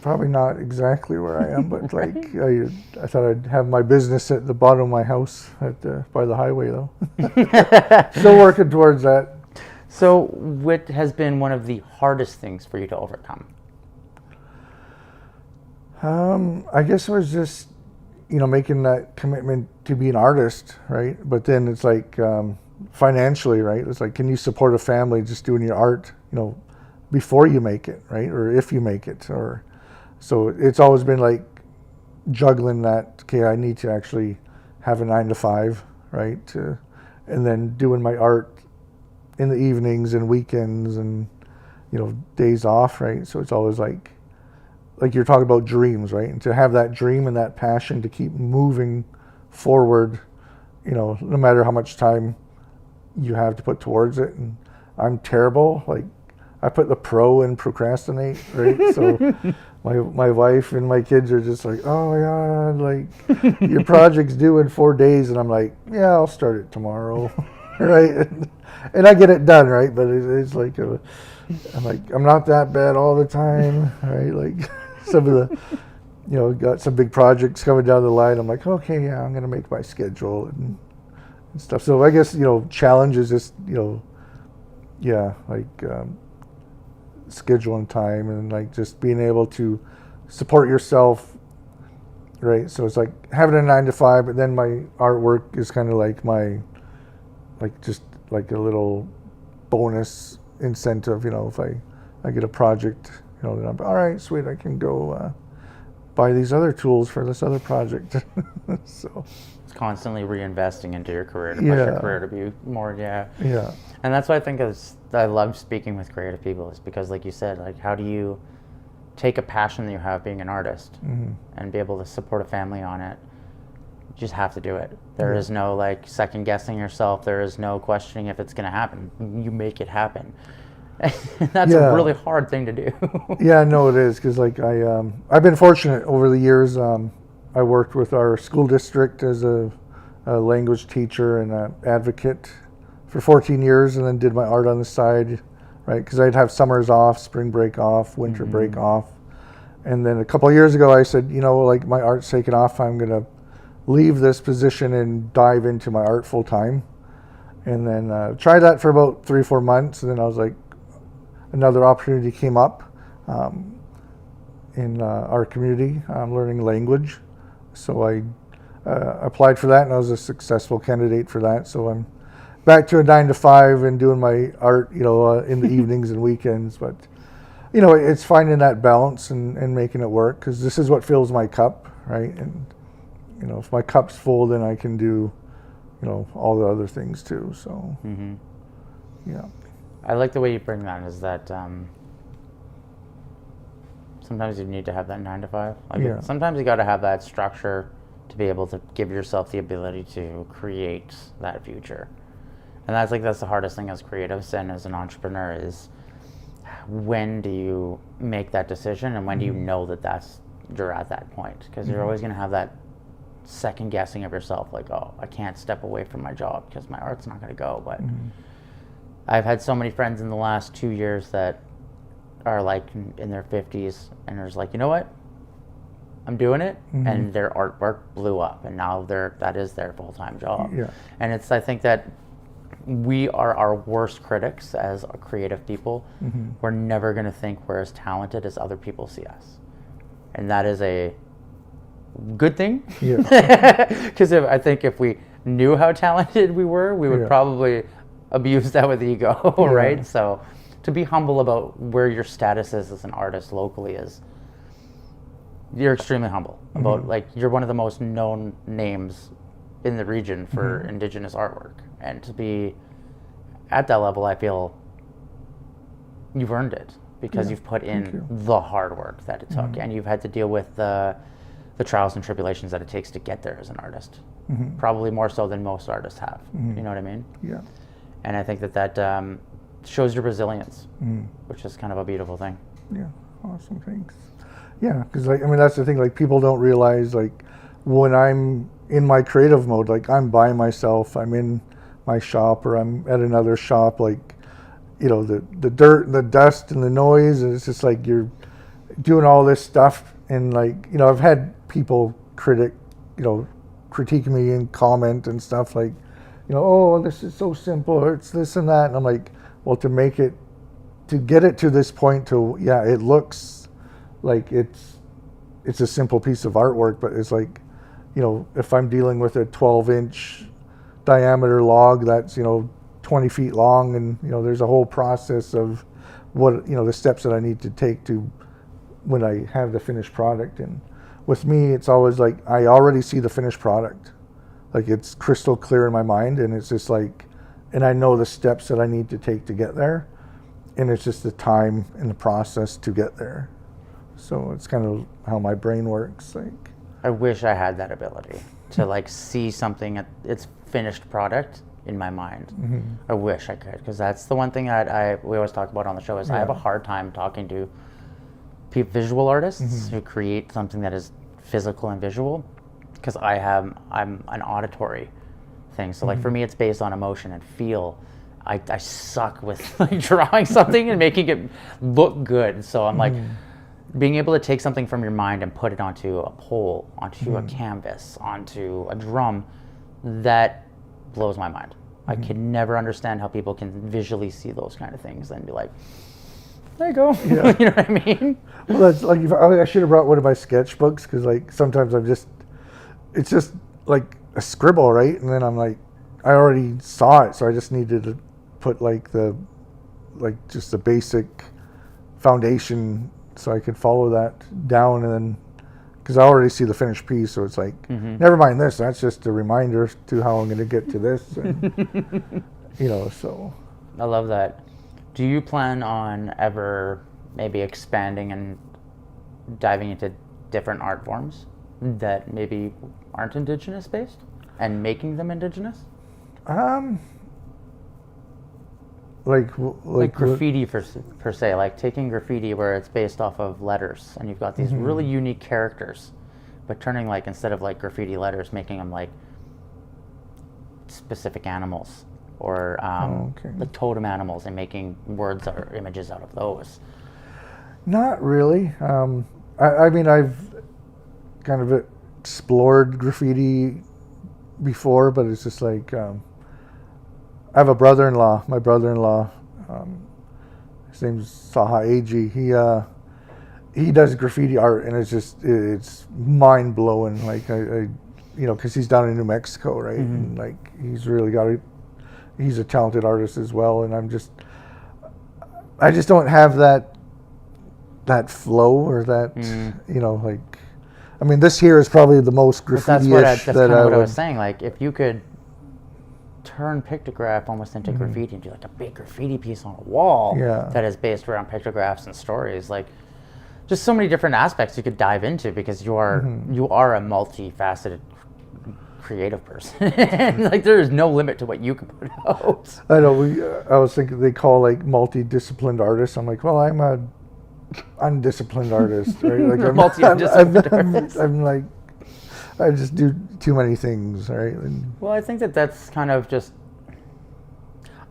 probably not exactly where I am, but Right? like I thought I'd have my business at the bottom of my house by the highway, though. Still working towards that. So what has been one of the hardest things for you to overcome? I guess it was just, making that commitment to be an artist, right? But then it's like financially, right? It's like, can you support a family just doing your art, before you make it, right? Or if you make it, so it's always been like juggling that. Okay, I need to actually have a 9-to-5, right? And then doing my art in the evenings and weekends and days off, right? So it's always like you're talking about dreams, right? And to have that dream and that passion to keep moving forward you know, no matter how much time you have to put towards it. And I'm terrible. Like, I put the pro in procrastinate, right? So my wife and my kids are just like, oh my God, like your project's due in 4 days. And I'm like, yeah, I'll start it tomorrow, right? And I get it done, right? But it's like, I'm like, I'm not that bad all the time, right? Like some of the, you know, got some big projects coming down the line. I'm like, okay, yeah, I'm going to make my schedule and stuff. So I guess, you know, challenge is just, you know, yeah, like scheduling time and like just being able to support yourself, right? So it's like having a 9 to 5, but then my artwork is kind of like my, like just like a little bonus incentive, you know, if I get a project, you know, then I'm, all right, sweet, I can go buy these other tools for this other project. So it's constantly reinvesting into your career to push your career to be more, yeah. And that's why I think I love speaking with creative people, is because, like you said, like, how do you take a passion that you have being an artist and be able to support a family on it? You just have to do it. There is no like second guessing yourself. There is no questioning if it's going to happen. You make it happen. That's a really hard thing to do. Yeah, no, it is, because like I've been fortunate over the years. I worked with our school district as a language teacher and an advocate for 14 years, and then did my art on the side, right? Because I'd have summers off, spring break off, winter break off. And then a couple of years ago, I said, you know, like my art's taken off. I'm going to leave this position and dive into my art full time. And then tried that for about 3 or 4 months. And then I was like, another opportunity came up in our community, learning language. So I applied for that, and I was a successful candidate for that. So I'm back to a 9 to 5 and doing my art, you know, in the evenings and weekends. But, you know, it's finding that balance and making it work, because this is what fills my cup, right? And, you know, if my cup's full, then I can do, you know, all the other things too. So, yeah. I like the way you bring that, is that sometimes you need to have that 9 to 5. Like sometimes you got to have that structure to be able to give yourself the ability to create that future. And that's the hardest thing as creatives and as an entrepreneur, is when do you make that decision, and when do you know that you're at that point? Because you're always going to have that second guessing of yourself, like, oh, I can't step away from my job because my art's not going to go. But I've had so many friends in the last 2 years that are like in their 50s, and there's like, you know what, I'm doing it, and their artwork blew up, and now that is their full-time job. And I think that we are our worst critics as creative people. We're never going to think we're as talented as other people see us, and that is a good thing. Because I think if we knew how talented we were, we would probably abuse that with ego, right? So to be humble about where your status is as an artist locally is, you're extremely humble about, like, you're one of the most known names in the region for Indigenous artwork, and to be at that level, I feel you've earned it, because you've put in the hard work that it took, and you've had to deal with the trials and tribulations that it takes to get there as an artist, probably more so than most artists have. You know what I mean? And I think that shows your resilience, which is kind of a beautiful thing. Yeah, awesome, thanks. Yeah, because like, I mean, that's the thing, like, people don't realize, like, when I'm in my creative mode, like, I'm by myself, I'm in my shop, or I'm at another shop, like, you know, the dirt and the dust and the noise, and it's just like you're doing all this stuff, and like, you know, I've had people critique me and comment and stuff, like, you know, oh, this is so simple, or it's this and that, and I'm like, well, to get it to this point, it looks like it's a simple piece of artwork, but it's like, you know, if I'm dealing with a 12-inch diameter log that's, you know, 20 feet long, and, you know, there's a whole process of what, you know, the steps that I need to take to when I have the finished product. And with me, it's always like, I already see the finished product. Like, it's crystal clear in my mind, and it's just like, and I know the steps that I need to take to get there, and it's just the time and the process to get there. So it's kind of how my brain works. Like, I wish I had that ability to like see something at its finished product in my mind. I wish I could, because that's the one thing that we always talk about on the show is I have a hard time talking to visual artists who create something that is physical and visual, because I'm an auditory thing. So like for me, it's based on emotion and feel. I suck with like drawing something and making it look good. So I'm like, being able to take something from your mind and put it onto a pole, onto a canvas, onto a drum, that blows my mind. I can never understand how people can visually see those kind of things and be like, there you go. Yeah. You know what I mean? Well, that's like, I should have brought one of my sketchbooks, because like sometimes it's just like a scribble, right? And then I'm like, I already saw it, so I just needed to put like just the basic foundation so I could follow that down, and then because I already see the finished piece, so it's like, never mind this. That's just a reminder to how I'm going to get to this, and, So I love that. Do you plan on ever maybe expanding and diving into different art forms that maybe aren't Indigenous based and making them Indigenous? Like graffiti per se, like taking graffiti where it's based off of letters and you've got these really unique characters, but turning like, instead of like graffiti letters, making them like specific animals or like totem animals, and making words or images out of those. Not really. I mean, I've kind of explored graffiti before, but it's just like, I have a brother-in-law. My brother-in-law, his name's Saha Ag. He does graffiti art, and it's mind blowing. Like because he's down in New Mexico, right? And like he's really he's a talented artist as well. And I just don't have that flow or that like. I mean, this here is probably the most graffiti-ish that's kind of what I was saying. Like, if you could turn pictograph almost into graffiti and do like a big graffiti piece on a wall that is based around pictographs and stories, like just so many different aspects you could dive into, because you are a multifaceted creative person. And like there is no limit to what you can put out. I know. I was thinking they call like multidisciplined artists. I'm like, well, I'm a undisciplined artist, right? Like I'm like, I just do too many things, right? Well, I think that's kind of just,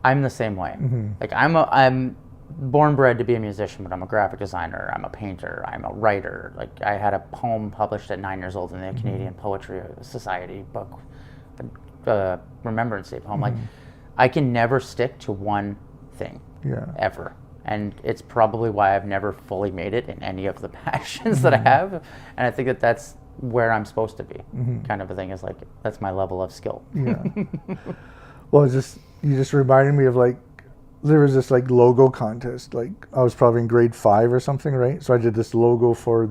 I'm the same way. Like I'm born bred to be a musician, but I'm a graphic designer, I'm a painter, I'm a writer. Like I had a poem published at 9 years old in the Canadian Poetry Society book, Remembrance Day poem. Like I can never stick to one thing ever. And it's probably why I've never fully made it in any of the passions that I have. And I think that's where I'm supposed to be, kind of a thing. Is like, that's my level of skill. Yeah. Well, you just reminded me of like, there was this like logo contest. Like I was probably in grade 5 or something, right? So I did this logo for I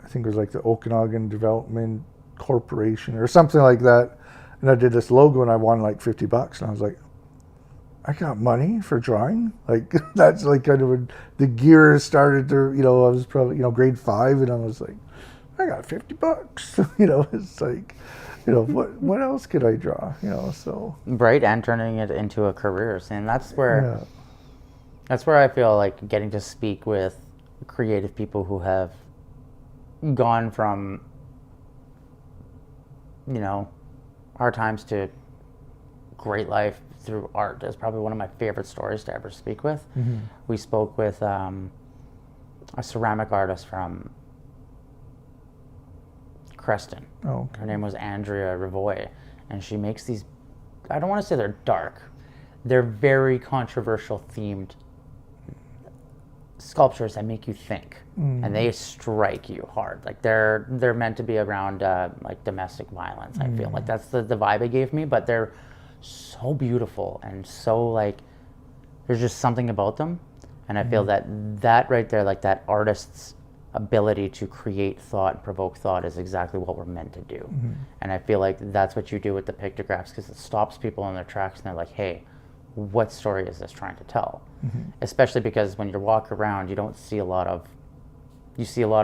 think it was like the Okanagan Development Corporation or something like that. And I did this logo and I won like $50. And I was like, I got money for drawing? Like that's like kind of when the gears started to, I was probably, grade 5, and I was like, I got $50. It's like, what else could I draw? So. Right, and turning it into a career. And that's where I feel like getting to speak with creative people who have gone from, hard times to great life through art is probably one of my favorite stories to ever speak with. We spoke with a ceramic artist from Creston. Oh, okay. Her name was Andrea Rivoy, and she makes these, I don't want to say they're dark, they're very controversial themed sculptures that make you think, and they strike you hard. Like they're meant to be around like domestic violence. I feel like that's the vibe it gave me, but they're so beautiful and so like there's just something about them, and I feel that right there, like that artist's ability to create thought, provoke thought, is exactly what we're meant to do. And I feel like that's what you do with the pictographs, because it stops people in their tracks and they're like, hey, what story is this trying to tell? Especially because when you walk around, you see a lot of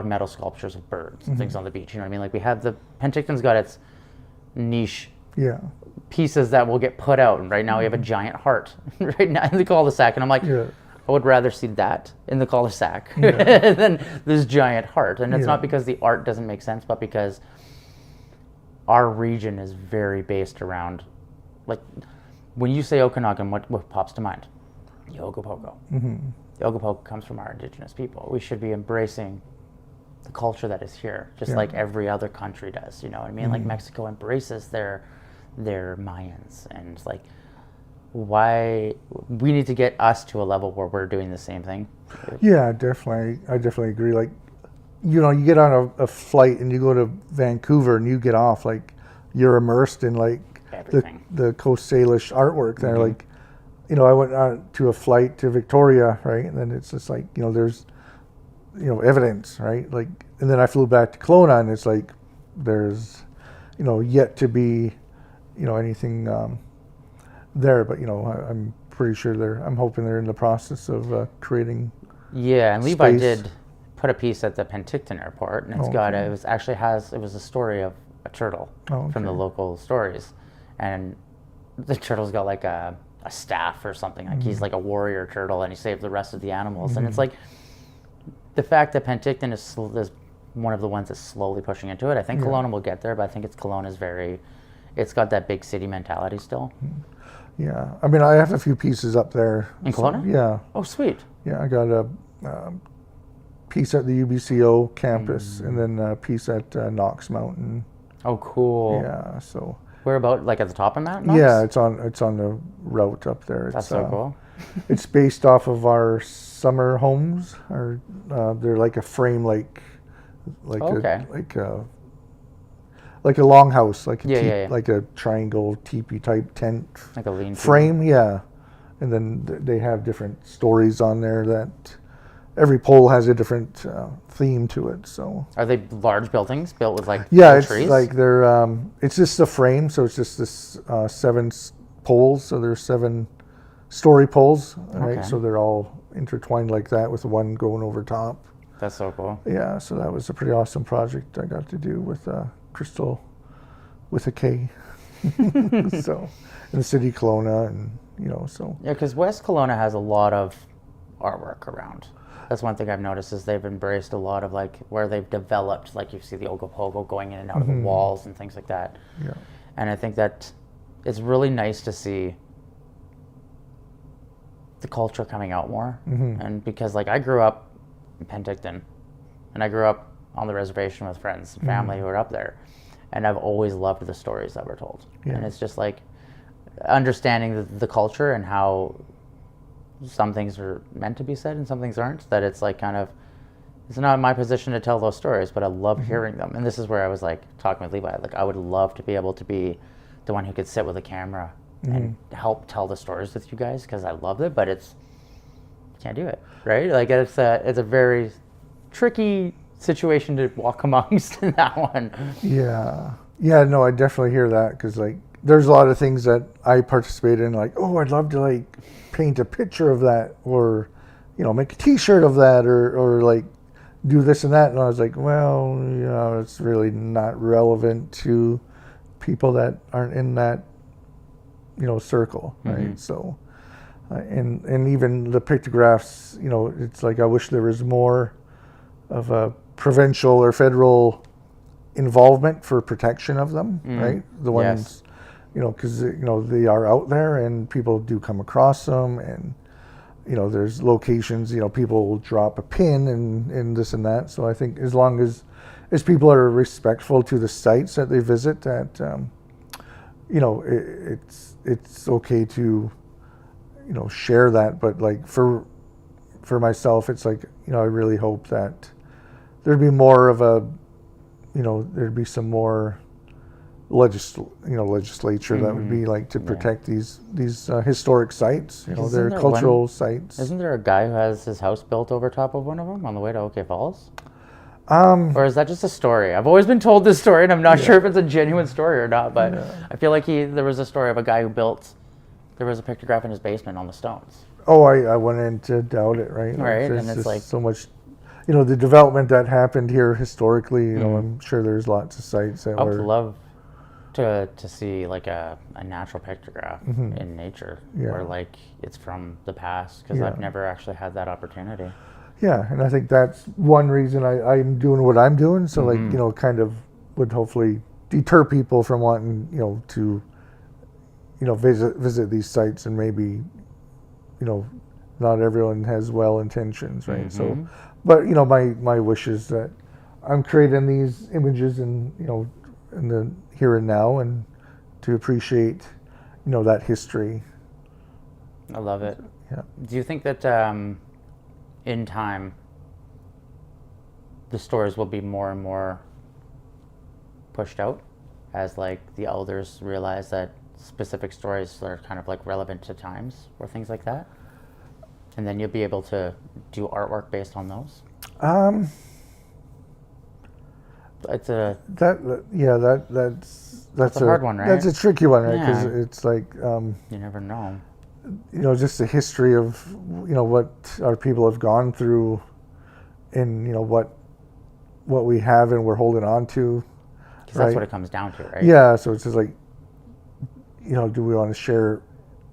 metal sculptures of birds and things on the beach. You know what I mean? Like we have Penticton's got its niche pieces that will get put out. And right now we have a giant heart right now in the cul-de-sac. And I'm like, Yeah. I would rather see that in the cul-de-sac than this giant heart. And it's not because the art doesn't make sense, but because our region is very based around, like, when you say Okanagan, what pops to mind? The Ogopogo. The Ogopogo comes from our Indigenous people. We should be embracing the culture that is here, just like every other country does. You know what I mean? Like Mexico embraces their Mayans, and like, why we need to get us to a level where we're doing the same thing. Yeah, definitely. I definitely agree. Like, you know, you get on a flight and you go to Vancouver and you get off, like, you're immersed in like the Coast Salish artwork there. Like, you know, I went on to a flight to Victoria, right? And then it's just like, you know, there's, you know, evidence, right? Like, and then I flew back to Kelowna and it's like, there's, you know, yet to be, you know, anything there. But, you know, I'm pretty sure I'm hoping they're in the process of creating. Yeah, and Levi space. did put a piece at the Penticton airport, and it's it was a story of a turtle from the local stories, and the turtle's got like a staff or something, like he's like a warrior turtle, and he saved the rest of the animals. And it's like the fact that Penticton is one of the ones that's slowly pushing into it. I think Kelowna will get there, but I think Kelowna's it's got that big city mentality still. Yeah, I mean, I have a few pieces up there In Kelowna? Yeah. Oh, sweet. Yeah, I got a piece at the UBCO campus and then a piece at Knox Mountain. Oh, cool. Yeah, so. Where about, like at the top of Mount Knox? Yeah, it's on the route up there. That's so cool. It's based off of our summer homes. They're like a frame, like a longhouse, like like a triangle teepee type tent, like a lean-to frame. Yeah, and then they have different stories on there that every pole has a different theme to it. So are they large buildings built with like it's trees? like they're it's just a frame, so it's just this 7 poles. So there's 7 story poles, right? So they're all intertwined like that with one going over top. That's so cool. Yeah, so that was a pretty awesome project I got to do with Crystal with a K. So in the city of Kelowna, and you know, so yeah, because West Kelowna has a lot of artwork around. That's one thing I've noticed is they've embraced a lot of like where they've developed, like you see the Ogopogo going in and out of the walls and things like that. Yeah, and I think that it's really nice to see the culture coming out more. And because like I grew up in Penticton, and I grew up on the reservation with friends and family who were up there, and I've always loved the stories that were told. And it's just like understanding the culture and how some things are meant to be said and some things aren't, that it's like kind of, it's not my position to tell those stories, but I love hearing them. And this is where I was like talking with Levi, like I would love to be able to be the one who could sit with a camera and help tell the stories with you guys, because I love it, but can't do it, right? Like it's a very tricky situation to walk amongst in that one. Yeah, no, I definitely hear that, because like there's a lot of things that I participate in, like, oh, I'd love to like paint a picture of that, or you know, make a T-shirt of that, or like do this and that, and I was like, well, you know, it's really not relevant to people that aren't in that, you know, circle, right? So and even the pictographs, you know, it's like I wish there was more of a provincial or federal involvement for protection of them, right? The ones, you know, because you know they are out there and people do come across them, and you know there's locations, you know, people will drop a pin and this and that. So I think as long as people are respectful to the sites that they visit, that you know, it's okay to, you know, share that. But like for myself, it's like, you know, I really hope that there'd be more of a, you know, there'd be some more legislature that would be like to protect these historic sites. You know, they're cultural sites. Isn't there a guy who has his house built over top of one of them on the way to OK Falls? Or is that just a story? I've always been told this story, and I'm not sure if it's a genuine story or not, but I feel like there was a story of a guy who there was a pictograph in his basement on the stones. Oh, I went in to doubt it, right? Right, There's and it's just like so much, you know, the development that happened here historically, you know, I'm sure there's lots of sites that I would love to see like a natural pictograph in nature, Yeah. where like it's from the past, because Yeah. I've never actually had that opportunity. Yeah, and I think that's one reason I'm doing what I'm doing. So like, you know, kind of would hopefully deter people from wanting, you know, to, you know, visit these sites, and maybe, you know, not everyone has well intentions, right? So, but you know, my wish is that I'm creating these images and, you know, in the here and now, and to appreciate, you know, that history. I love it. Yeah. Do you think that in time the stories will be more and more pushed out, as like the elders realize that specific stories are kind of like relevant to times or things like that, and then you'll be able to do artwork based on those? It's a That's a hard one, right? That's a tricky one, right? Because Yeah. it's like, you never know. you know, just the history of, you know, what our people have gone through, and, you know, what we have and we're holding on to. Because that's what it comes down to, right? Yeah, so it's just like, you know, do we want to share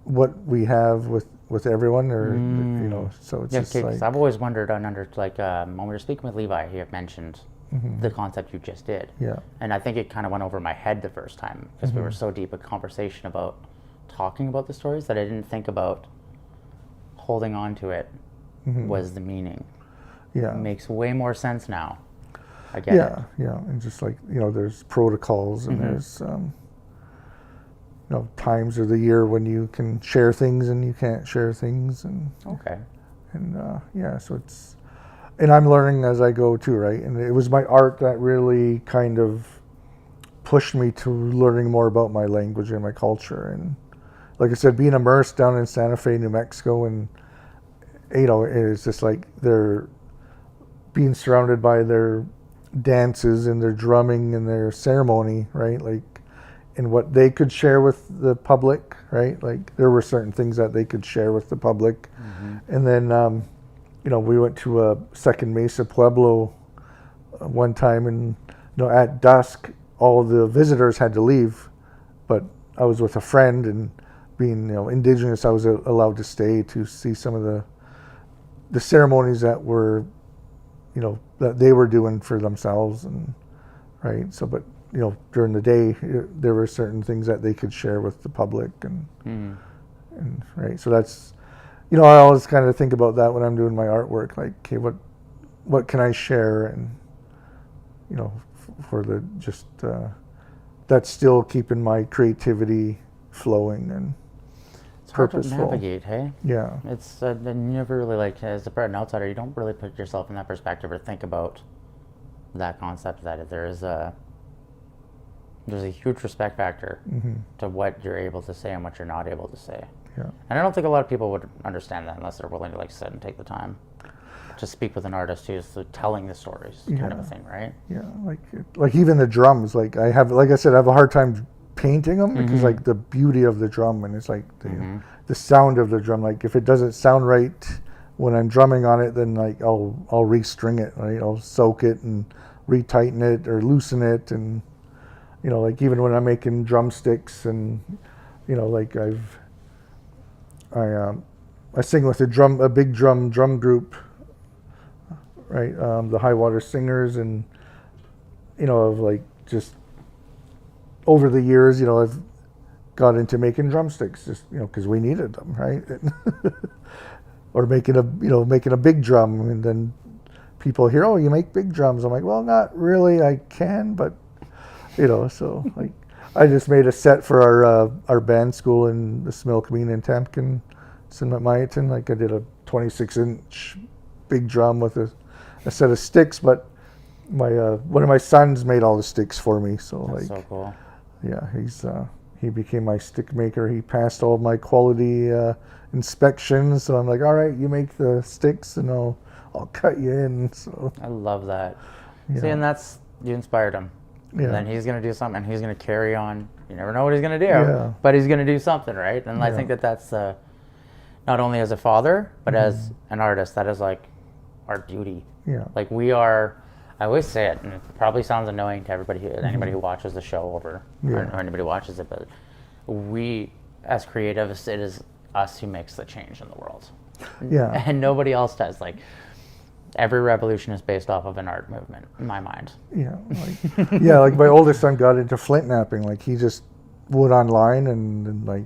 what we have with everyone, or, you know, so it's just like, I've always wondered like when we were speaking with Levi, he had mentioned the concept you just did. Yeah. And I think it kind of went over my head the first time, because we were so deep in conversation about talking about the stories that I didn't think about holding on to it was the meaning. Yeah. It makes way more sense now. I get it. Yeah, and just like, you know, there's protocols, and there's, you know, times of the year when you can share things and you can't share things, and Okay. and yeah, so it's, and I'm learning as I go too, right? And it was my art that really kind of pushed me to learning more about my language and my culture. And like I said, being immersed down in Santa Fe, New Mexico, and, you know, it's just like they're being surrounded by their dances and their drumming and their ceremony, right? Like, and what they could share with the public, right? Like, there were certain things that they could share with the public. And then, you know, we went to a Second Mesa Pueblo one time, and, you know, at dusk, all the visitors had to leave, but I was with a friend, and being, you know, Indigenous, I was allowed to stay to see some of the ceremonies that were, you know, that they were doing for themselves, and right. So, but, you know, during the day, there were certain things that they could share with the public, and right. So that's, you know, I always kind of think about that when I'm doing my artwork. Like, okay, what can I share, and, you know, for the just that's still keeping my creativity flowing and It's hard purposeful. to navigate, hey? Yeah. It's you never really, like, as an outsider, you don't really put yourself in that perspective or think about that concept, that there's a huge respect factor to what you're able to say and what you're not able to say. Yeah. And I don't think a lot of people would understand that unless they're willing to, like, sit and take the time to speak with an artist who's telling the stories, kind of a thing, right? Yeah, like even the drums. Like, like I said, I have a hard time painting them, because like the beauty of the drum, and it's like the sound of the drum. Like, if it doesn't sound right when I'm drumming on it, then like I'll restring it, right? I'll soak it and retighten it or loosen it, and, you know, like even when I'm making drumsticks, and, you know, like I sing with a big drum group, right? The High Water Singers, and, you know, of like just over the years, you know, I've got into making drumsticks, just, you know, because we needed them, right? Or making a big drum, and then people hear, oh, you make big drums. I'm like, well, not really. I can, but, you know, so like I just made a set for our band school in the Smilkameen in Tempkin, Sinmatmayatin. Like, I did a 26-inch big drum with a set of sticks, but my one of my sons made all the sticks for me. So That's like, so cool. yeah, he became my stick maker. He passed all of my quality inspections. So I'm like, all right, you make the sticks, and I'll cut you in. So I love that. Yeah. See, and that's, you inspired him. Yeah. And then he's going to do something, and he's going to carry on. You never know what he's going to do, Yeah. but he's going to do something, right? And I Yeah. think that's not only as a father, but as an artist, that is like our duty. Yeah. Like, we are, I always say it, and it probably sounds annoying to everybody, anybody who watches the show or anybody who watches it, but we, as creatives, it is us who makes the change in the world. Yeah. And nobody else does. Like, every revolution is based off of an art movement, in my mind. Yeah. Like my oldest son got into flint knapping. Like he just went online and like,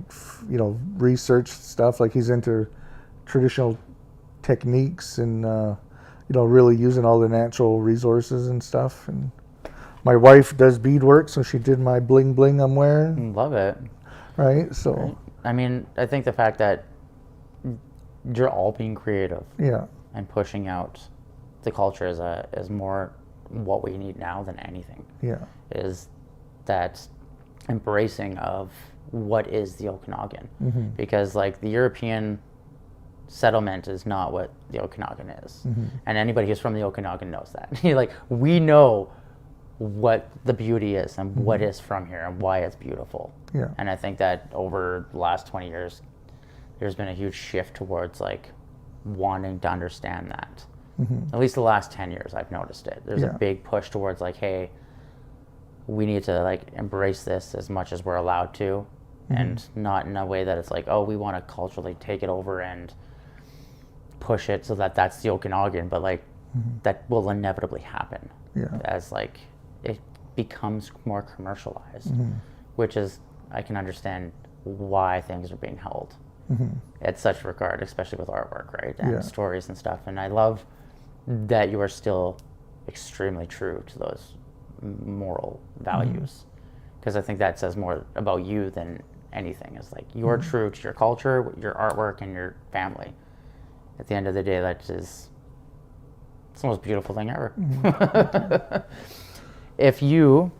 researched stuff. Like he's into traditional techniques and, really using all the natural resources and stuff. And my wife does beadwork, so she did my bling bling I'm wearing. Love it. Right. So, right. I mean, I think the fact that you're all being creative. Yeah. And pushing out the culture is more what we need now than anything. Yeah. Is that embracing of what is the Okanagan. Because like the European settlement is not what the Okanagan is. And anybody who's from the Okanagan knows that. Like, we know what the beauty is and what is from here and why it's beautiful. Yeah. And I think that over the last 20 years, there's been a huge shift towards like wanting to understand that. At least the last 10 years, I've noticed it. There's a big push towards like, hey, we need to like embrace this as much as we're allowed to, and not in a way that it's like, oh, we want to culturally take it over and push it so that that's the Okanagan, but like that will inevitably happen as like it becomes more commercialized, which is, I can understand why things are being held at such regard, especially with artwork, right? And stories and stuff. And I love that you are still extremely true to those moral values, because I think that says more about you than anything. Is like, you're true to your culture, your artwork, and your family. At the end of the day, it's the most beautiful thing ever. If you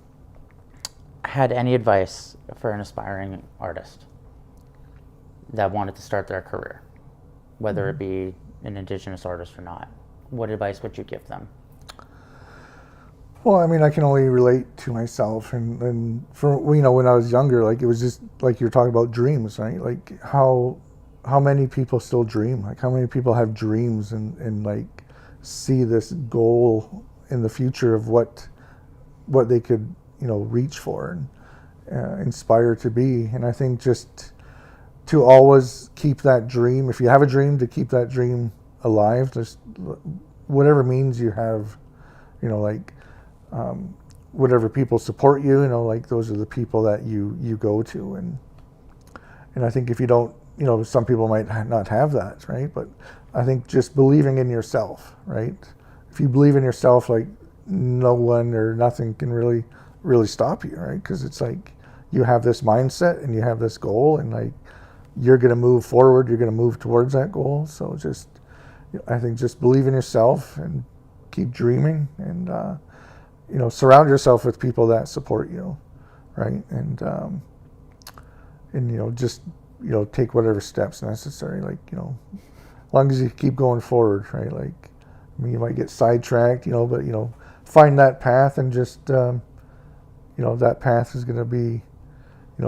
had any advice for an aspiring artist that wanted to start their career, whether it be an Indigenous artist or not, what advice would you give them? Well, I mean, I can only relate to myself, and for when I was younger, like it was just like you're talking about dreams, right? Like how many people still dream? Like how many people have dreams and like see this goal in the future of what they could reach for and inspire to be. And I think just to always keep that dream. If you have a dream, to keep that dream alive. Just whatever means you have, whatever people support you, like those are the people that you go to. And I think if you don't, some people might not have that, right? But I think just believing in yourself, right? If you believe in yourself, like no one or nothing can really stop you, right? Because it's like you have this mindset and you have this goal, and like you're going to move forward, you're going to move towards that goal. So I think just believe in yourself and keep dreaming, and surround yourself with people that support you, right? And just take whatever steps necessary, like as long as you keep going forward, right? Like, I mean, you might get sidetracked, but find that path, and just that path is going to be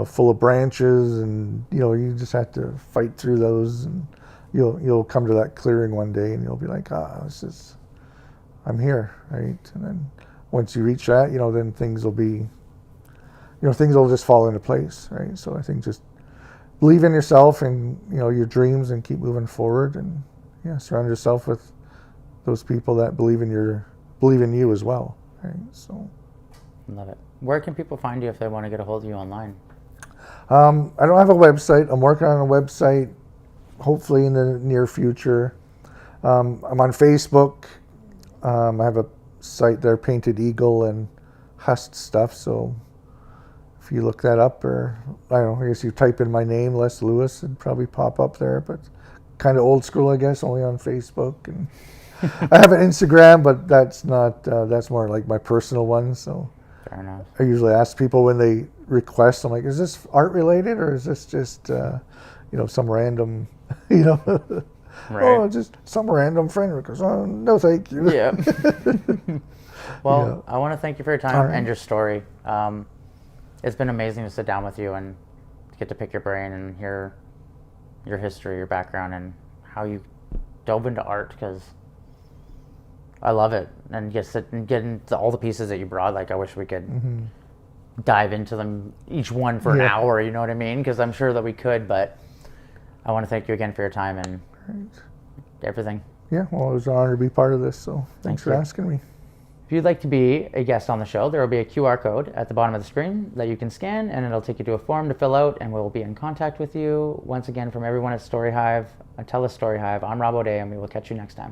full of branches, and you just have to fight through those, and you'll come to that clearing one day, and you'll be like, I'm here, right? And then once you reach that, then things will be, things will just fall into place, right? So I think just believe in yourself and your dreams, and keep moving forward, and surround yourself with those people that believe in you as well, right? So love it. Where can people find you if they want to get a hold of you online? I don't have a website. I'm working on a website, hopefully in the near future. I'm on Facebook. I have a site there, Painted Eagle and Hust stuff. So if you look that up, or I don't know, I guess you type in my name, Les Lewis, it'd probably pop up there. But kind of old school, I guess, only on Facebook. And I have an Instagram, but that's not. That's more like my personal one. So fair enough. I usually ask people when they request, I'm like, is this art related, or is this just some random Right. Oh, just some random friend request. Oh, no, thank you. Yeah. Well, I want to thank you for your time and your story. It's been amazing to sit down with you and get to pick your brain and hear your history, your background, and how you dove into art, because I love it. And just sit and get into all the pieces that you brought. Like, I wish we could dive into them, each one for an hour, you know what I mean? Because I'm sure that we could, but I want to thank you again for your time and everything. Yeah, well, it was an honor to be part of this, so thanks for asking me. If you'd like to be a guest on the show, there will be a QR code at the bottom of the screen that you can scan, and it'll take you to a form to fill out, and we'll be in contact with you. Once again, from everyone at TELUS Storyhive, I'm Robb O'Day, and we will catch you next time.